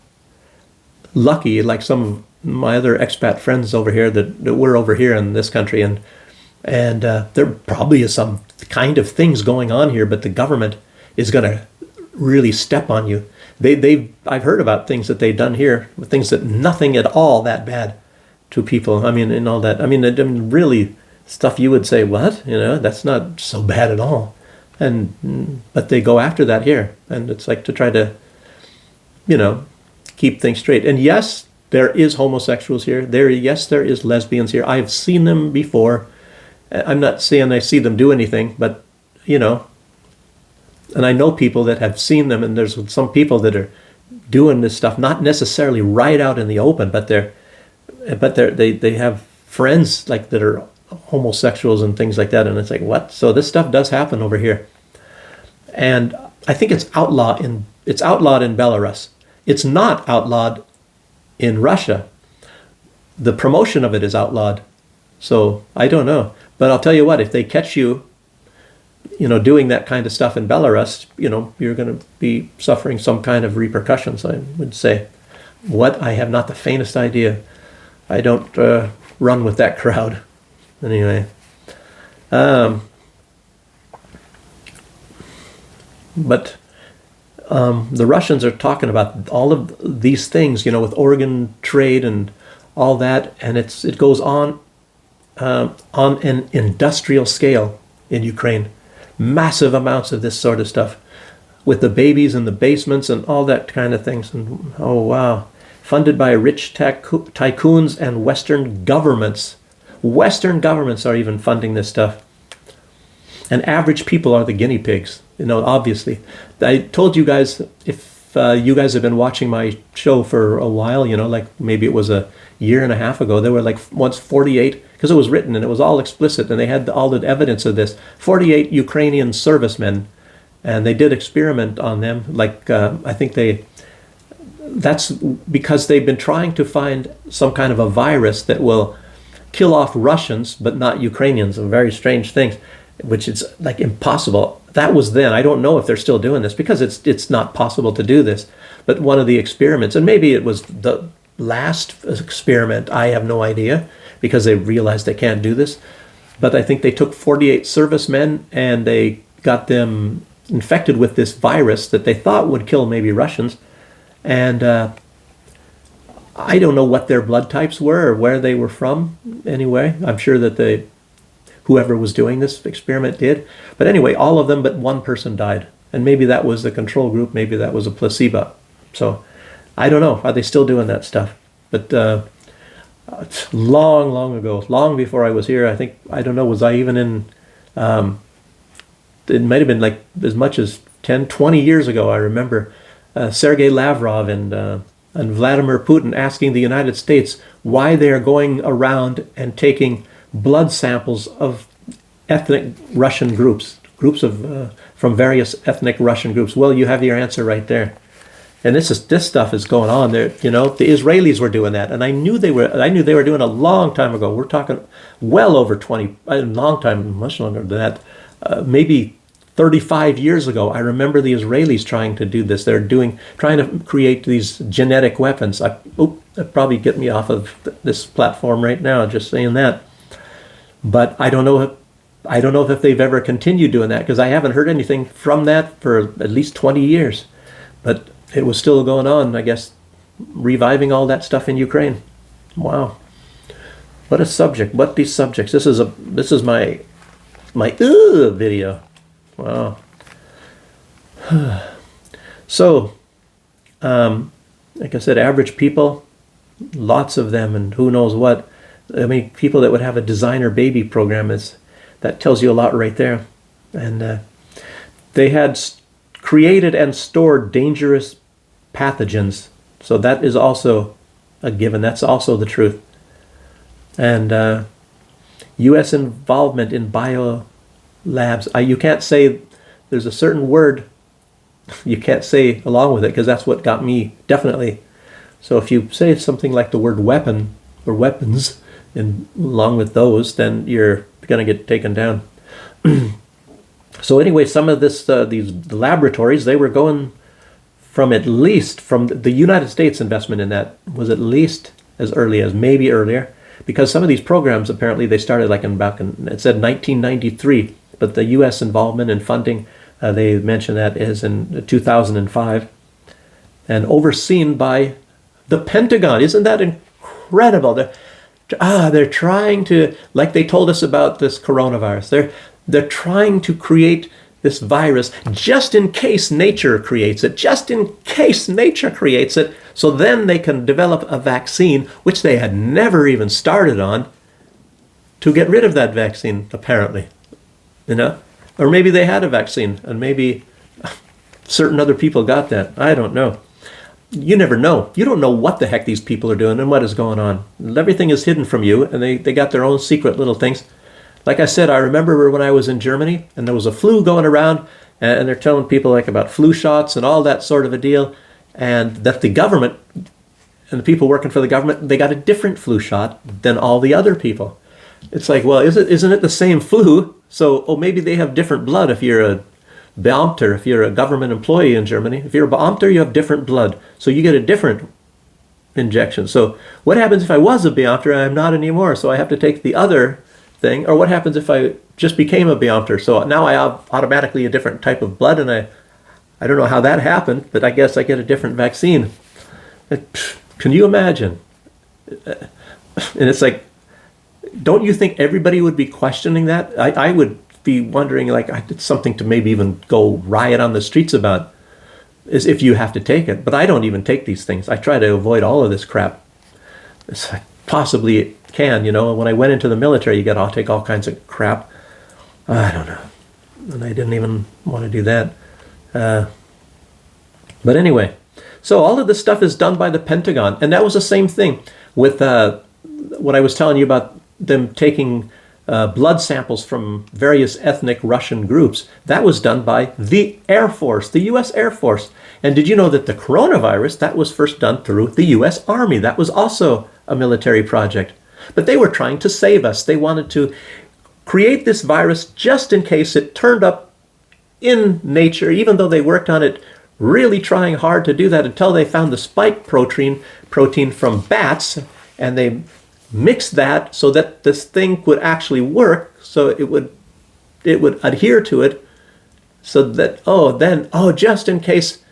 lucky, like some of my other expat friends over here that we're over here in this country, and there probably is some kind of things going on here, but the government is going to really step on you. I've heard about things that they've done here, things that nothing at all that bad to people. I mean, and all that. I mean, really stuff you would say, what? That's not so bad at all. But they go after that here, and it's like to try to, keep things straight. And yes, there is homosexuals here. Yes, there is lesbians here. I've seen them before. I'm not saying I see them do anything, but, and I know people that have seen them, and there's some people that are doing this stuff, not necessarily right out in the open, but they have friends like that are homosexuals and things like that, and it's like, what? So this stuff does happen over here, and I think it's outlawed in Belarus. It's not outlawed in Russia. The promotion of it is outlawed. So I don't know, but I'll tell you what, if they catch you, doing that kind of stuff in Belarus, you're going to be suffering some kind of repercussions, I would say. What? I have not the faintest idea. I don't run with that crowd. Anyway. But the Russians are talking about all of these things, with organ trade and all that, and it goes on an industrial scale in Ukraine. Massive amounts of this sort of stuff, with the babies in the basements and all that kind of things. And oh wow, funded by rich tycoons and Western governments. Western governments are even funding this stuff. And average people are the guinea pigs, obviously. I told you guys, if you guys have been watching my show for a while, like maybe it was a year and a half ago, there were like once 48, because it was written and it was all explicit, and they had all the evidence of this, 48 Ukrainian servicemen, and they did experiment on them. Like, I think that's because they've been trying to find some kind of a virus that will kill off Russians, but not Ukrainians, and very strange things, which is like impossible. That was then. I don't know if they're still doing this, because it's not possible to do this. But one of the experiments, and maybe it was the last experiment, I have no idea, because they realized they can't do this. But I think they took 48 servicemen and they got them infected with this virus that they thought would kill maybe Russians. And I don't know what their blood types were or where they were from anyway. I'm sure that whoever was doing this experiment did. But anyway, all of them but one person died. And maybe that was the control group, maybe that was a placebo. So I don't know. Are they still doing that stuff? But It's long, long ago, long before I was here. I think, I don't know, was I even in, it might have been like as much as 10, 20 years ago. I remember Sergei Lavrov and Vladimir Putin asking the United States why they are going around and taking blood samples of ethnic Russian groups of from various ethnic Russian groups. Well, you have your answer right there. And this stuff is going on there. You know, the Israelis were doing that, and I knew they were doing it a long time ago. We're talking well over 20, a long time, much longer than that. Maybe 35 years ago, I remember the Israelis trying to do this. They're trying to create these genetic weapons. That'd probably get me off of this platform right now, just saying that. But I don't know if they've ever continued doing that, because I haven't heard anything from that for at least 20 years. But it was still going on, I guess, reviving all that stuff in Ukraine. Wow. What a subject. What these subjects. This is my video. Wow. So, like I said, average people, lots of them, and who knows what. I mean, people that would have a designer baby program, that tells you a lot right there. And they had created and stored dangerous pathogens. So that is also a given. That's also the truth. And U.S. involvement in bio labs. You can't say, there's a certain word you can't say along with it, because that's what got me, definitely. So if you say something like the word weapon or weapons and along with those, then you're going to get taken down. So anyway, some of these laboratories, they were going from the United States investment in that was at least as early as, maybe earlier, because some of these programs, apparently they started like it said 1993, but the U.S. involvement and funding, they mentioned that is in 2005, and overseen by the Pentagon. Isn't that incredible? They're trying to, like they told us about this coronavirus, they're trying to create this virus just in case nature creates it, so then they can develop a vaccine, which they had never even started on, to get rid of that vaccine, apparently. You know? Or maybe they had a vaccine, and maybe certain other people got that. I don't know. You never know. You don't know what the heck these people are doing and what is going on. Everything is hidden from you, and they got their own secret little things. Like I said, I remember when I was in Germany, and there was a flu going around, and they're telling people like about flu shots and all that sort of a deal, and that the government and the people working for the government, they got a different flu shot than all the other people. It's like, well, isn't it the same flu? So, maybe they have different blood if you're a Beamter, if you're a government employee in Germany. If you're a Beamter, you have different blood, so you get a different injection. So what happens if I was a Beamter and I'm not anymore, so I have to take the other thing? Or what happens if I just became a Beamter, so now I have automatically a different type of blood, and I don't know how that happened, but I guess I get a different vaccine. Can you imagine? And it's like, don't you think everybody would be questioning that? I would be wondering, like, it's something to maybe even go riot on the streets about, is if you have to take it. But I don't even take these things. I try to avoid all of this crap. It's like, possibly it can, you know. When I went into the military, you got to take all kinds of crap. I don't know. And I didn't even want to do that. But anyway, so all of this stuff is done by the Pentagon. And that was the same thing with what I was telling you about them taking blood samples from various ethnic Russian groups. That was done by the Air Force, the U.S. Air Force. And did you know that the coronavirus, that was first done through the U.S. Army? That was also a military project. But they were trying to save us. They wanted to create this virus just in case it turned up in nature, even though they worked on it really trying hard to do that until they found the spike protein from bats, and they mixed that so that this thing would actually work, so it would adhere to it, so that just in case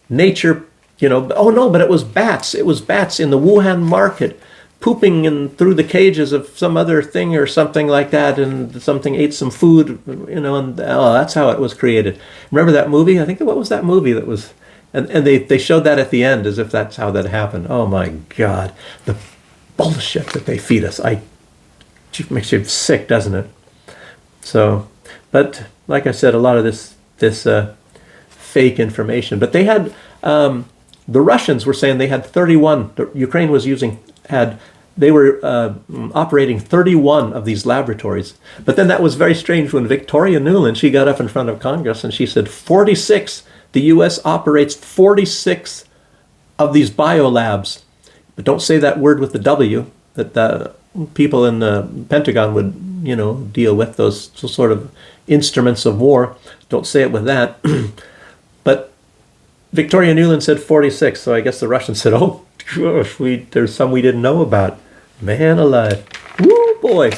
nature, you know, but it was bats in the Wuhan market pooping in through the cages of some other thing or something like that, and something ate some food, you know, and that's how it was created. Remember that movie? I think, what was that movie that was, and they showed that at the end as if that's how that happened. Oh my God. bullshit that they feed us. It makes you sick, doesn't it? So, but like I said, a lot of this fake information. But they had the Russians were saying they had 31. Ukraine was they were operating 31 of these laboratories. But then that was very strange when Victoria Nuland, she got up in front of Congress and she said 46. The U.S. operates 46 of these biolabs. But don't say that word with the W, that the people in the Pentagon would, deal with those sort of instruments of war. Don't say it with that. But Victoria Nuland said 46, so I guess the Russians said, oh, gosh, there's some we didn't know about. Man alive. Woo, boy.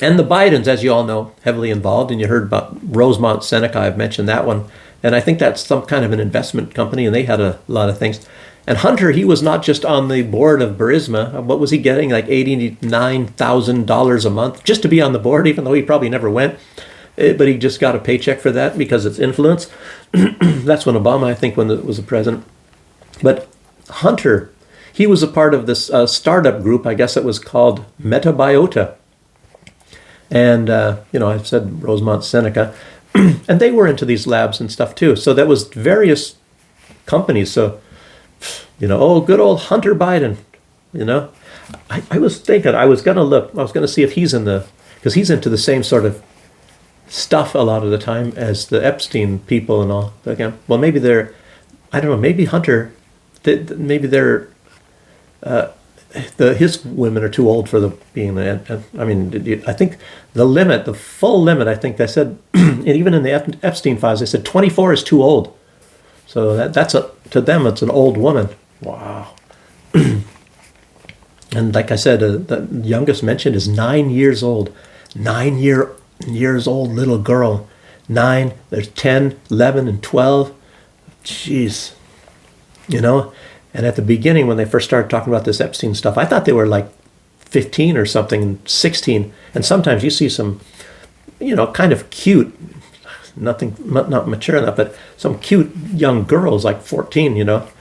And the Bidens, as you all know, heavily involved, and you heard about Rosemont Seneca, I've mentioned that one. And I think that's some kind of an investment company, and they had a lot of things. And Hunter, he was not just on the board of Burisma. What was he getting? Like $89,000 a month just to be on the board, even though he probably never went. But he just got a paycheck for that because it's influence. That's when Obama, I think, was the president. But Hunter, he was a part of this startup group. I guess it was called Metabiota. And, I've said Rosemont Seneca. And they were into these labs and stuff too. So that was various companies. So, good old Hunter Biden, I was thinking, I was going to see if he's because he's into the same sort of stuff a lot of the time as the Epstein people and all. Again, well, maybe I don't know, maybe Hunter, maybe his women are too old for I think the full limit, I think they said, and even in the Epstein files, they said 24 is too old. So to them, it's an old woman. Wow. And like I said, the youngest mentioned is 9 years old. 9 years old little girl. 9, there's 10, 11, and 12. Jeez. And at the beginning, when they first started talking about this Epstein stuff, I thought they were like 15 or something, 16. And sometimes you see some, kind of cute, nothing, not mature enough, but some cute young girls like 14, At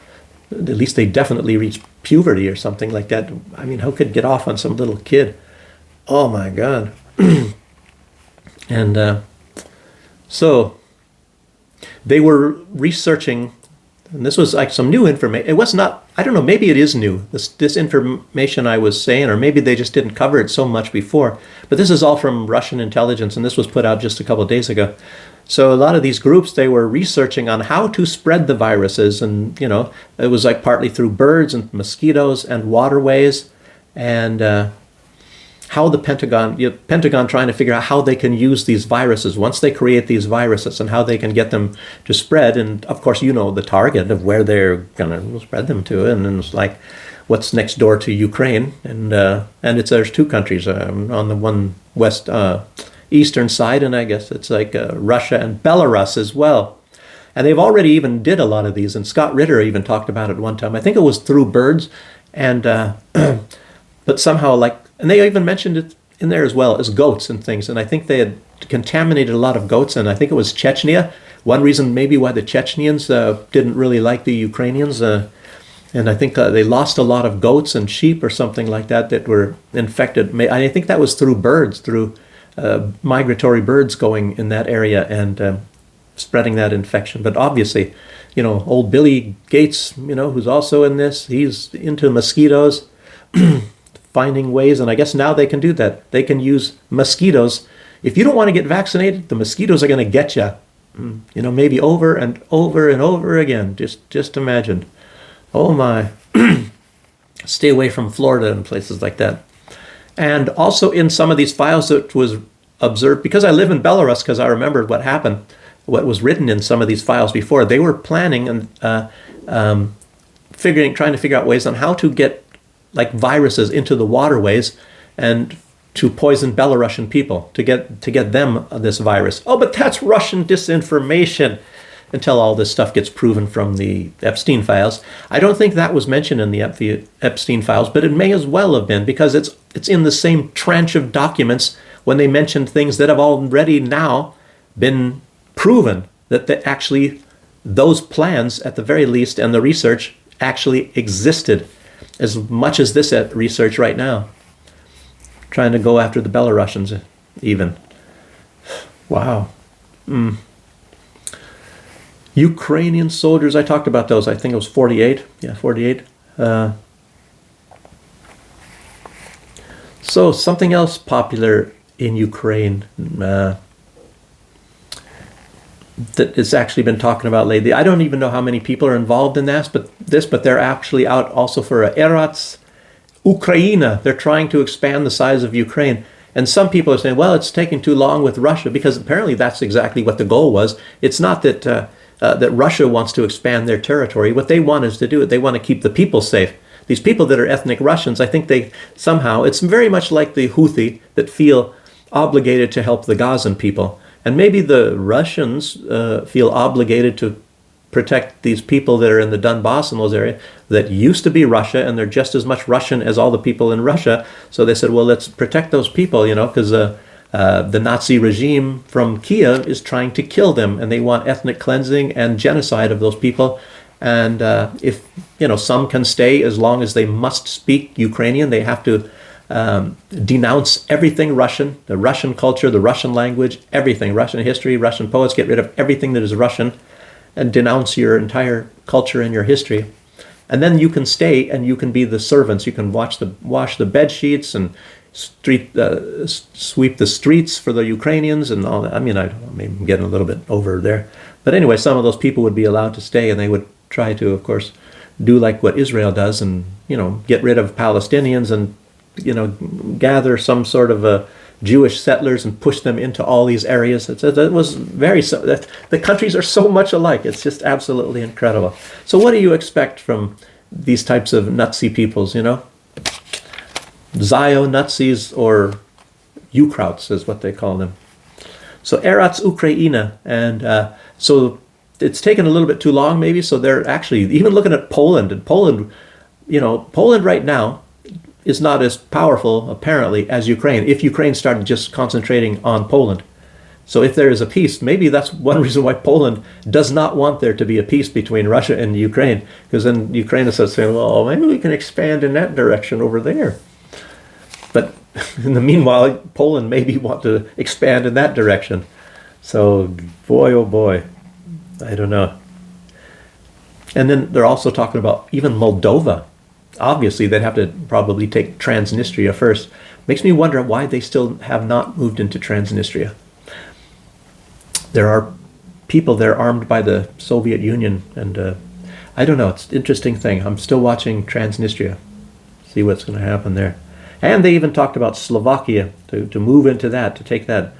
least they definitely reach puberty or something like that. I mean, who could get off on some little kid? Oh my God. And so they were researching, and this was like some new information. It was not, I don't know, maybe it is new, this information I was saying, or maybe they just didn't cover it so much before. But this is all from Russian intelligence, and this was put out just a couple of days ago. So a lot of these groups, they were researching on how to spread the viruses, and it was like partly through birds and mosquitoes and waterways, and how the Pentagon trying to figure out how they can use these viruses once they create these viruses and how they can get them to spread. And of course, the target of where they're going to spread them to, and it's like what's next door to Ukraine, and there's two countries on the one west. Eastern side, and I guess it's like Russia and Belarus as well. And they've already even did a lot of these, and Scott Ritter even talked about it one time. I think it was through birds, and but somehow and they even mentioned it in there as well as goats and things. And I think they had contaminated a lot of goats, and I think it was Chechnya. One reason maybe why the Chechnyans didn't really like the Ukrainians, and I think they lost a lot of goats and sheep or something like that were infected. I think that was through birds, through migratory birds going in that area and spreading that infection. But obviously, old Billy Gates, who's also in this, he's into mosquitoes, finding ways, and I guess now they can do that. They can use mosquitoes. If you don't want to get vaccinated, the mosquitoes are going to get you, maybe over and over and over again. Just imagine. Oh my. Stay away from Florida and places like that. And also in some of these files that was observed, because I live in Belarus, because I remembered what happened, what was written in some of these files before, they were planning and trying to figure out ways on how to get viruses into the waterways and to poison Belarusian people, to get them this virus. Oh, but that's Russian disinformation. Until all this stuff gets proven from the Epstein files. I don't think that was mentioned in the Epstein files, but it may as well have been, because it's in the same tranche of documents when they mentioned things that have already now been proven that actually those plans, at the very least, and the research actually existed as much as this research right now. Trying to go after the Belarusians even. Wow. Ukrainian soldiers, I talked about those. I think it was 48. Yeah, 48. So something else popular in Ukraine that it's actually been talking about lately. I don't even know how many people are involved in but they're actually out also for Erats Ukraina. They're trying to expand the size of Ukraine. And some people are saying, well, it's taking too long with Russia, because apparently that's exactly what the goal was. It's not that that Russia wants to expand their territory. What they want is to do it. They want to keep the people safe. These people that are ethnic Russians, I think they somehow, it's very much like the Houthi that feel obligated to help the Gazan people. And maybe the Russians feel obligated to protect these people that are in the Donbass and those areas that used to be Russia, and they're just as much Russian as all the people in Russia. So they said, well, let's protect those people, because the Nazi regime from Kiev is trying to kill them, and they want ethnic cleansing and genocide of those people. And if some can stay as long as they must speak Ukrainian, they have to denounce everything Russian, the Russian culture, the Russian language, everything, Russian history, Russian poets, get rid of everything that is Russian and denounce your entire culture and your history. And then you can stay and you can be the servants. You can wash the bed sheets and sweep the streets for the Ukrainians and all that. I mean, I'm getting a little bit over there. But anyway, some of those people would be allowed to stay, and they would try to, of course, do like what Israel does and, get rid of Palestinians and, gather some sort of Jewish settlers and push them into all these areas. It was the countries are so much alike. It's just absolutely incredible. So what do you expect from these types of Nazi peoples, Zio-Nazis, or Ukrauts is what they call them. So Erats Ukraina, and so it's taken a little bit too long maybe, so they're actually even looking at Poland, and Poland right now is not as powerful, apparently, as Ukraine, if Ukraine started just concentrating on Poland. So if there is a peace, maybe that's one reason why Poland does not want there to be a peace between Russia and Ukraine, because then Ukraine is saying, well, maybe we can expand in that direction over there. But in the meanwhile, Poland maybe want to expand in that direction. So, boy, oh boy, I don't know. And then they're also talking about even Moldova. Obviously, they'd have to probably take Transnistria first. Makes me wonder why they still have not moved into Transnistria. There are people there armed by the Soviet Union, and I don't know, it's an interesting thing. I'm still watching Transnistria, see what's going to happen there. And they even talked about Slovakia, to move into that, to take that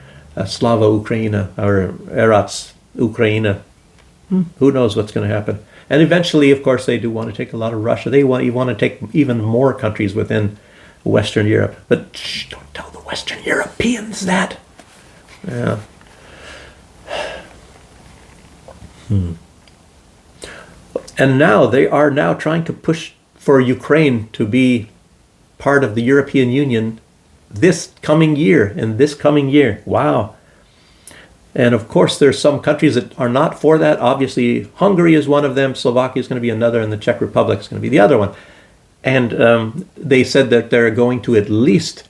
Slava Ukraina, or Erats Ukraina. Who knows what's going to happen. And eventually, of course, they do want to take a lot of Russia. You want to take even more countries within Western Europe. But don't tell the Western Europeans that. Yeah. And now they are now trying to push for Ukraine to be part of the European Union this coming year. Wow. And of course, there's some countries that are not for that. Obviously, Hungary is one of them. Slovakia is going to be another, and the Czech Republic is going to be the other one. And they said that they're going to at least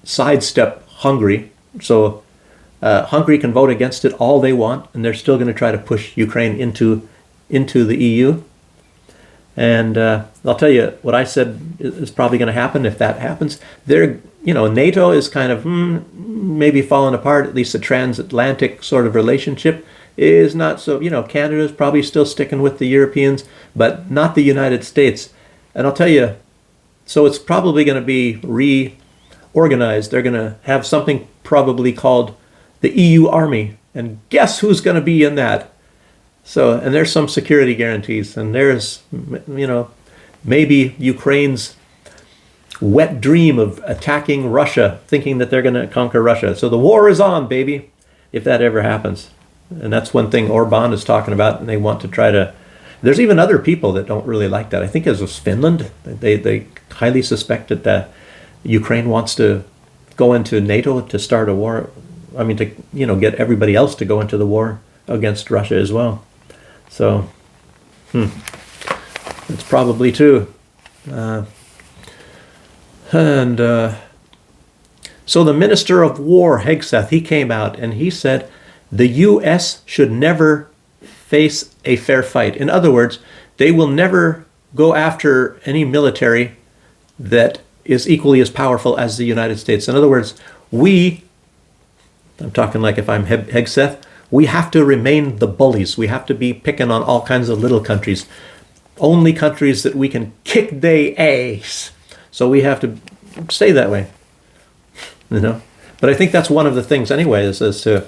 sidestep Hungary. So Hungary can vote against it all they want, and they're still going to try to push Ukraine into the EU. And I'll tell you what I said is probably going to happen if that happens. NATO is kind of maybe falling apart. At least the transatlantic sort of relationship is not so. Canada is probably still sticking with the Europeans, but not the United States. And I'll tell you, so it's probably going to be reorganized. They're going to have something probably called the EU Army, and guess who's going to be in that? So, and there's some security guarantees, and there's, maybe Ukraine's wet dream of attacking Russia, thinking that they're going to conquer Russia. So the war is on, baby, if that ever happens. And that's one thing Orban is talking about, and they want to try to... There's even other people that don't really like that. I think it was Finland. They highly suspect that Ukraine wants to go into NATO to start a war. I mean, to get everybody else to go into the war against Russia as well. So, It's probably true. And so the Minister of War, Hegseth, he came out and he said the U.S. should never face a fair fight. In other words, they will never go after any military that is equally as powerful as the United States. In other words, I'm talking like if I'm Hegseth, we have to remain the bullies. We have to be picking on all kinds of little countries. Only countries that we can kick their ass. So we have to stay that way. But I think that's one of the things anyway, is to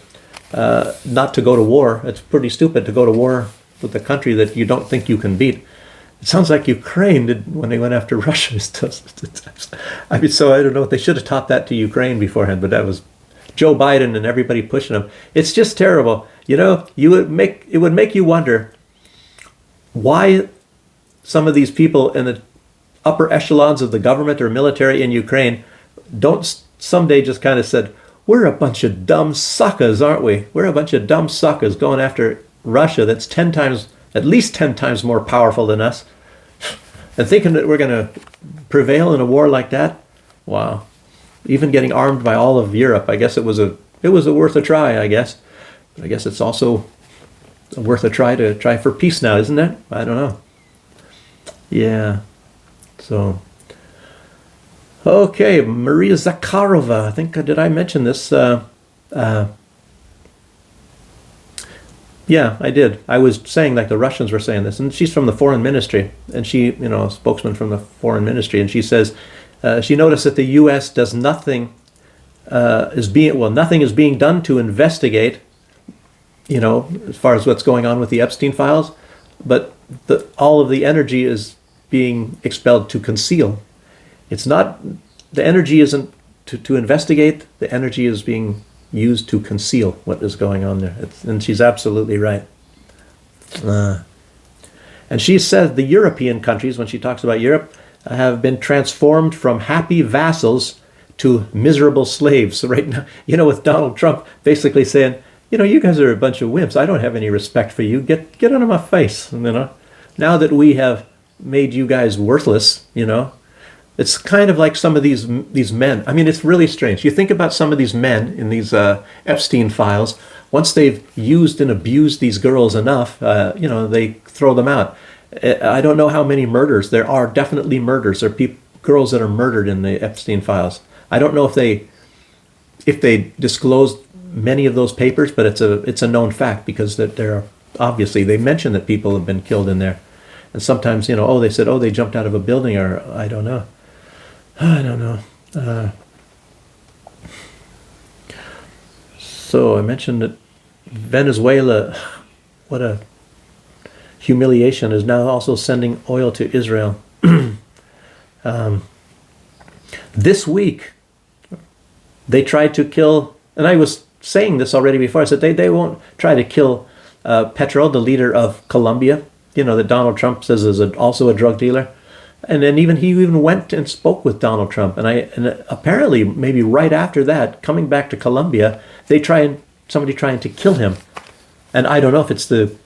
not to go to war. It's pretty stupid to go to war with a country that you don't think you can beat. It sounds like Ukraine did when they went after Russia. I mean, so I don't know. They should have taught that to Ukraine beforehand, but that was Joe Biden and everybody pushing them. It's just terrible. It would make you wonder why some of these people in the upper echelons of the government or military in Ukraine don't someday just kind of said, we're a bunch of dumb suckers, aren't we? We're a bunch of dumb suckers going after Russia that's at least 10 times more powerful than us, and thinking that we're going to prevail in a war like that. Wow. Even getting armed by all of Europe, I guess it was worth a try, I guess. But I guess it's also worth a try to try for peace now, isn't it? I don't know. Yeah. So, okay, Maria Zakharova. I think, did I mention this? Yeah, I did. I was saying like the Russians were saying this, and she's from the foreign ministry, and she, a spokesman from the foreign ministry, and she says she noticed that the U.S. does nothing nothing is being done to investigate, as far as what's going on with the Epstein files, but all of the energy is being expelled to conceal. It's not, the energy isn't to investigate, the energy is being used to conceal what is going on there. And she's absolutely right. And she said the European countries, when she talks about Europe, have been transformed from happy vassals to miserable slaves. So right now, with Donald Trump basically saying, you guys are a bunch of wimps. I don't have any respect for you. Get out of my face. Now that we have made you guys worthless, it's kind of like some of these men. I mean, it's really strange. You think about some of these men in these Epstein files. Once they've used and abused these girls enough, they throw them out. I don't know how many murders. There are definitely murders. There are girls that are murdered in the Epstein files. I don't know if they disclosed many of those papers, but it's a known fact because there are obviously they mention that people have been killed in there, and sometimes they said they jumped out of a building, or I don't know. So I mentioned that Venezuela, what a humiliation, is now also sending oil to Israel. This week, they tried to kill, and I was saying this already before, I said they won't try to kill Petro, the leader of Colombia, that Donald Trump says is also a drug dealer. And then he went and spoke with Donald Trump. And apparently, maybe right after that, coming back to Colombia, somebody trying to kill him. And I don't know if it's the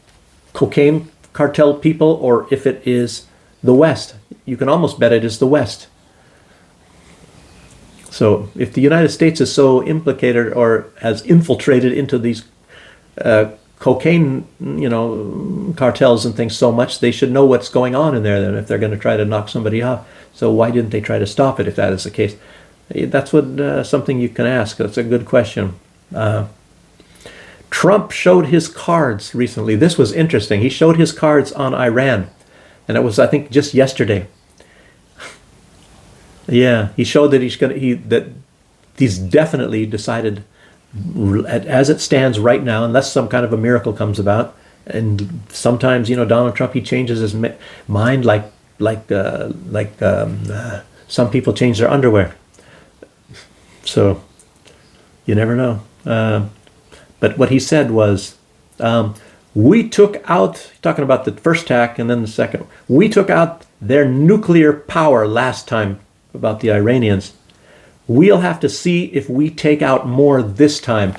cocaine cartel people or if it is the West. You can almost bet it is the West. So if the United States is so implicated or has infiltrated into these cocaine, cartels and things so much, they should know what's going on in there then if they're going to try to knock somebody off. So why didn't they try to stop it if that is the case? That's something you can ask. That's a good question. Trump showed his cards recently. This was interesting. He showed his cards on Iran, and it was, I think, just yesterday. Yeah, he showed that he's definitely decided, as it stands right now, unless some kind of a miracle comes about, and sometimes Donald Trump, he changes his mind like some people change their underwear. So you never know. But what he said was, we took out, talking about the first attack and then the second, we took out their nuclear power last time, about the Iranians. We'll have to see if we take out more this time.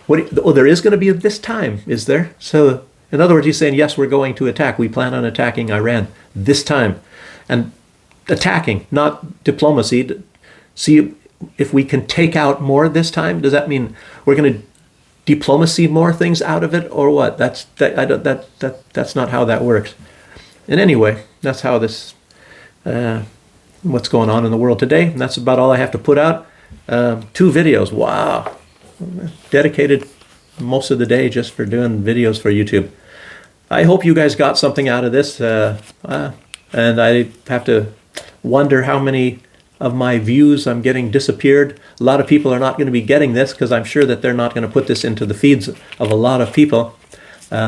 There is going to be a this time, is there? So In other words, he's saying, yes, we're going to attack. We plan on attacking Iran this time. And attacking, not diplomacy. See if we can take out more this time. Does that mean we're going to diplomacy more things out of it, or what? That's not how that works. And anyway, that's how this, what's going on in the world today. And that's about all I have to put out. 2 videos. Wow. Dedicated most of the day just for doing videos for YouTube. I hope you guys got something out of this. And I have to wonder how many of my views I'm getting disappeared. A lot of people are not going to be getting this because I'm sure that they're not going to put this into the feeds of a lot of people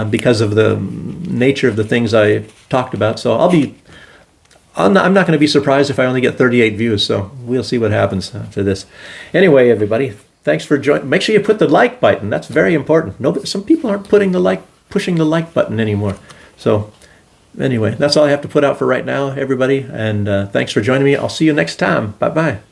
because of the nature of the things I talked about. So I'm not going to be surprised if I only get 38 views. So we'll see what happens after this. Anyway, everybody, thanks for joining. Make sure you put the like button. That's very important. Some people aren't pushing the like button anymore. So anyway, that's all I have to put out for right now, everybody. And thanks for joining me. I'll see you next time. Bye-bye.